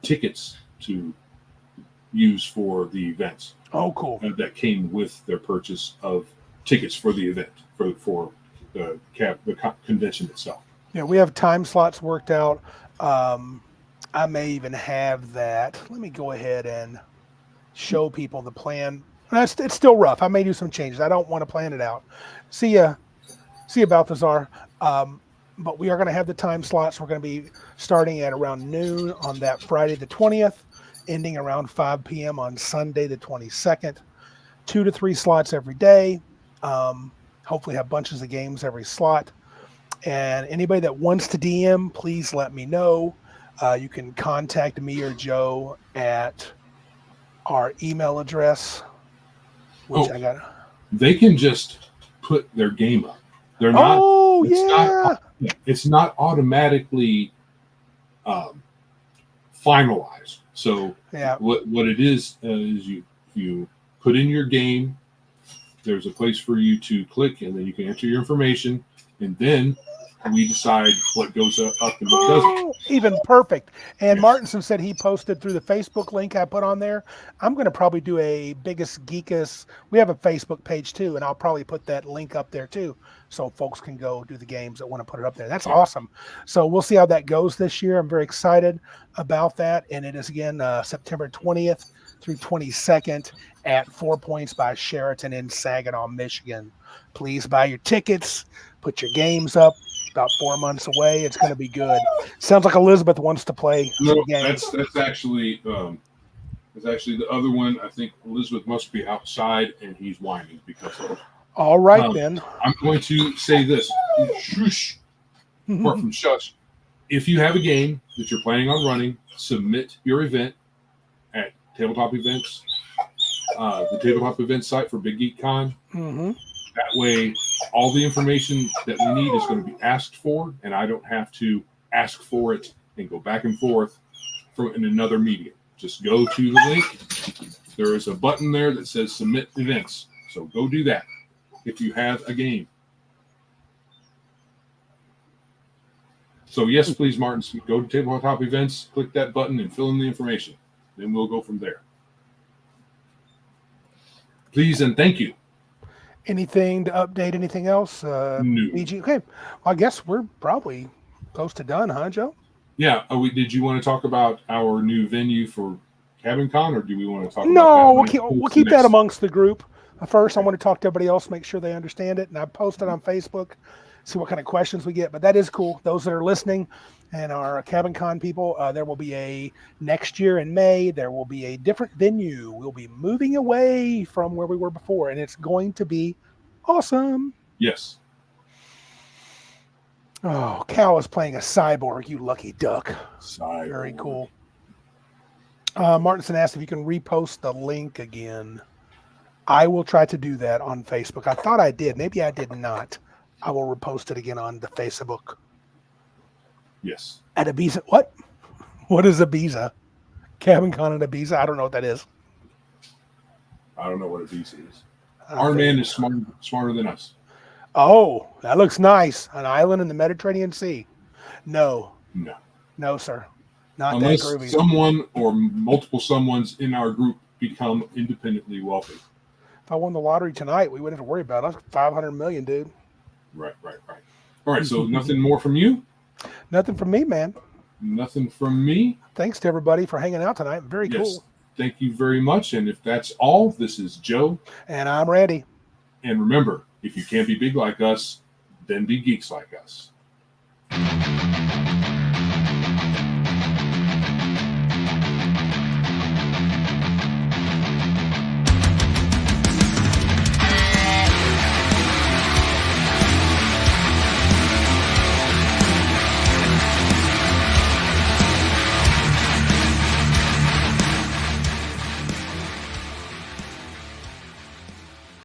tickets to use for the events. Oh, cool. That came with their purchase of tickets for the event for the convention itself. Yeah, we have time slots worked out. I may even have that. Let me go ahead and show people the plan. It's still rough. I may do some changes. I don't want to plan it out. See ya, Balthazar. But we are going to have the time slots. We're going to be starting at around noon on that Friday the 20th, ending around 5 p.m. on Sunday the 22nd. 2 to 3 slots every day. Hopefully have bunches of games every slot. And anybody that wants to DM, please let me know. You can contact me or Joe at our email address, which I got. They can just put their game up. They're not. Oh, it's not automatically finalized. So what it is you put in your game. There's a place for you to click, and then you can enter your information, and then we decide what goes up and what doesn't. Even perfect. And Martinson said he posted through the Facebook link I put on there. I'm going to probably do a Biggest Geekus. We have a Facebook page too, and I'll probably put that link up there too, so folks can go do the games that want to put it up there. That's awesome. So we'll see how that goes this year. I'm very excited about that. And it is, again, September 20th through 22nd at 4 Points by Sheraton in Saginaw, Michigan. Please buy your tickets. Put your games up. About 4 months away. It's going to be good. Sounds like Elizabeth wants to play some games. That's actually the other one. I think Elizabeth must be outside, and he's whining because of it. All right, then. I'm going to say this. Shush. Apart from shush. If you have a game that you're planning on running, submit your event at Tabletop Events, the Tabletop Events site for Big Geek Con. Mm-hmm. That way, all the information that we need is going to be asked for, and I don't have to ask for it and go back and forth in another medium. Just go to the link. There is a button there that says Submit Events. So go do that if you have a game. So yes, please, Martin, go to Tabletop Events, click that button, and fill in the information. Then we'll go from there. Please and thank you. Anything to update? Anything else? No. BG? Okay. Well, I guess we're probably close to done, huh, Joe? Yeah. Did you want to talk about our new venue for Cabin Con, or do we want to talk about that? No, we'll keep that amongst the group. First, I want to talk to everybody else, make sure they understand it. And I post it on Facebook, see what kind of questions we get. But that is cool. Those that are listening and our Cabin Con people, there will be next year in May, there will be a different venue. We'll be moving away from where we were before, and it's going to be awesome. Yes. Oh, Cal is playing a cyborg, you lucky duck. Cyborg. Very cool. Martinson asked if you can repost the link again. I will try to do that on Facebook. I thought I did. Maybe I did not. I will repost it again on the Facebook. Yes. At Ibiza. What? What is Ibiza? Cabin Con at Ibiza? I don't know what that is. I don't know what Ibiza is. Our man is smarter than us. Oh, that looks nice. An island in the Mediterranean Sea. No, sir. Not unless that groovy. Someone or multiple someones in our group become independently wealthy. If I won the lottery tonight, we wouldn't have to worry about it. $500 million, dude. Right. All right, so nothing more from you? Nothing from me, man. Nothing from me. Thanks to everybody for hanging out tonight. Very cool. Thank you very much. And if that's all, this is Joe. And I'm Randy. And remember, if you can't be big like us, then be geeks like us.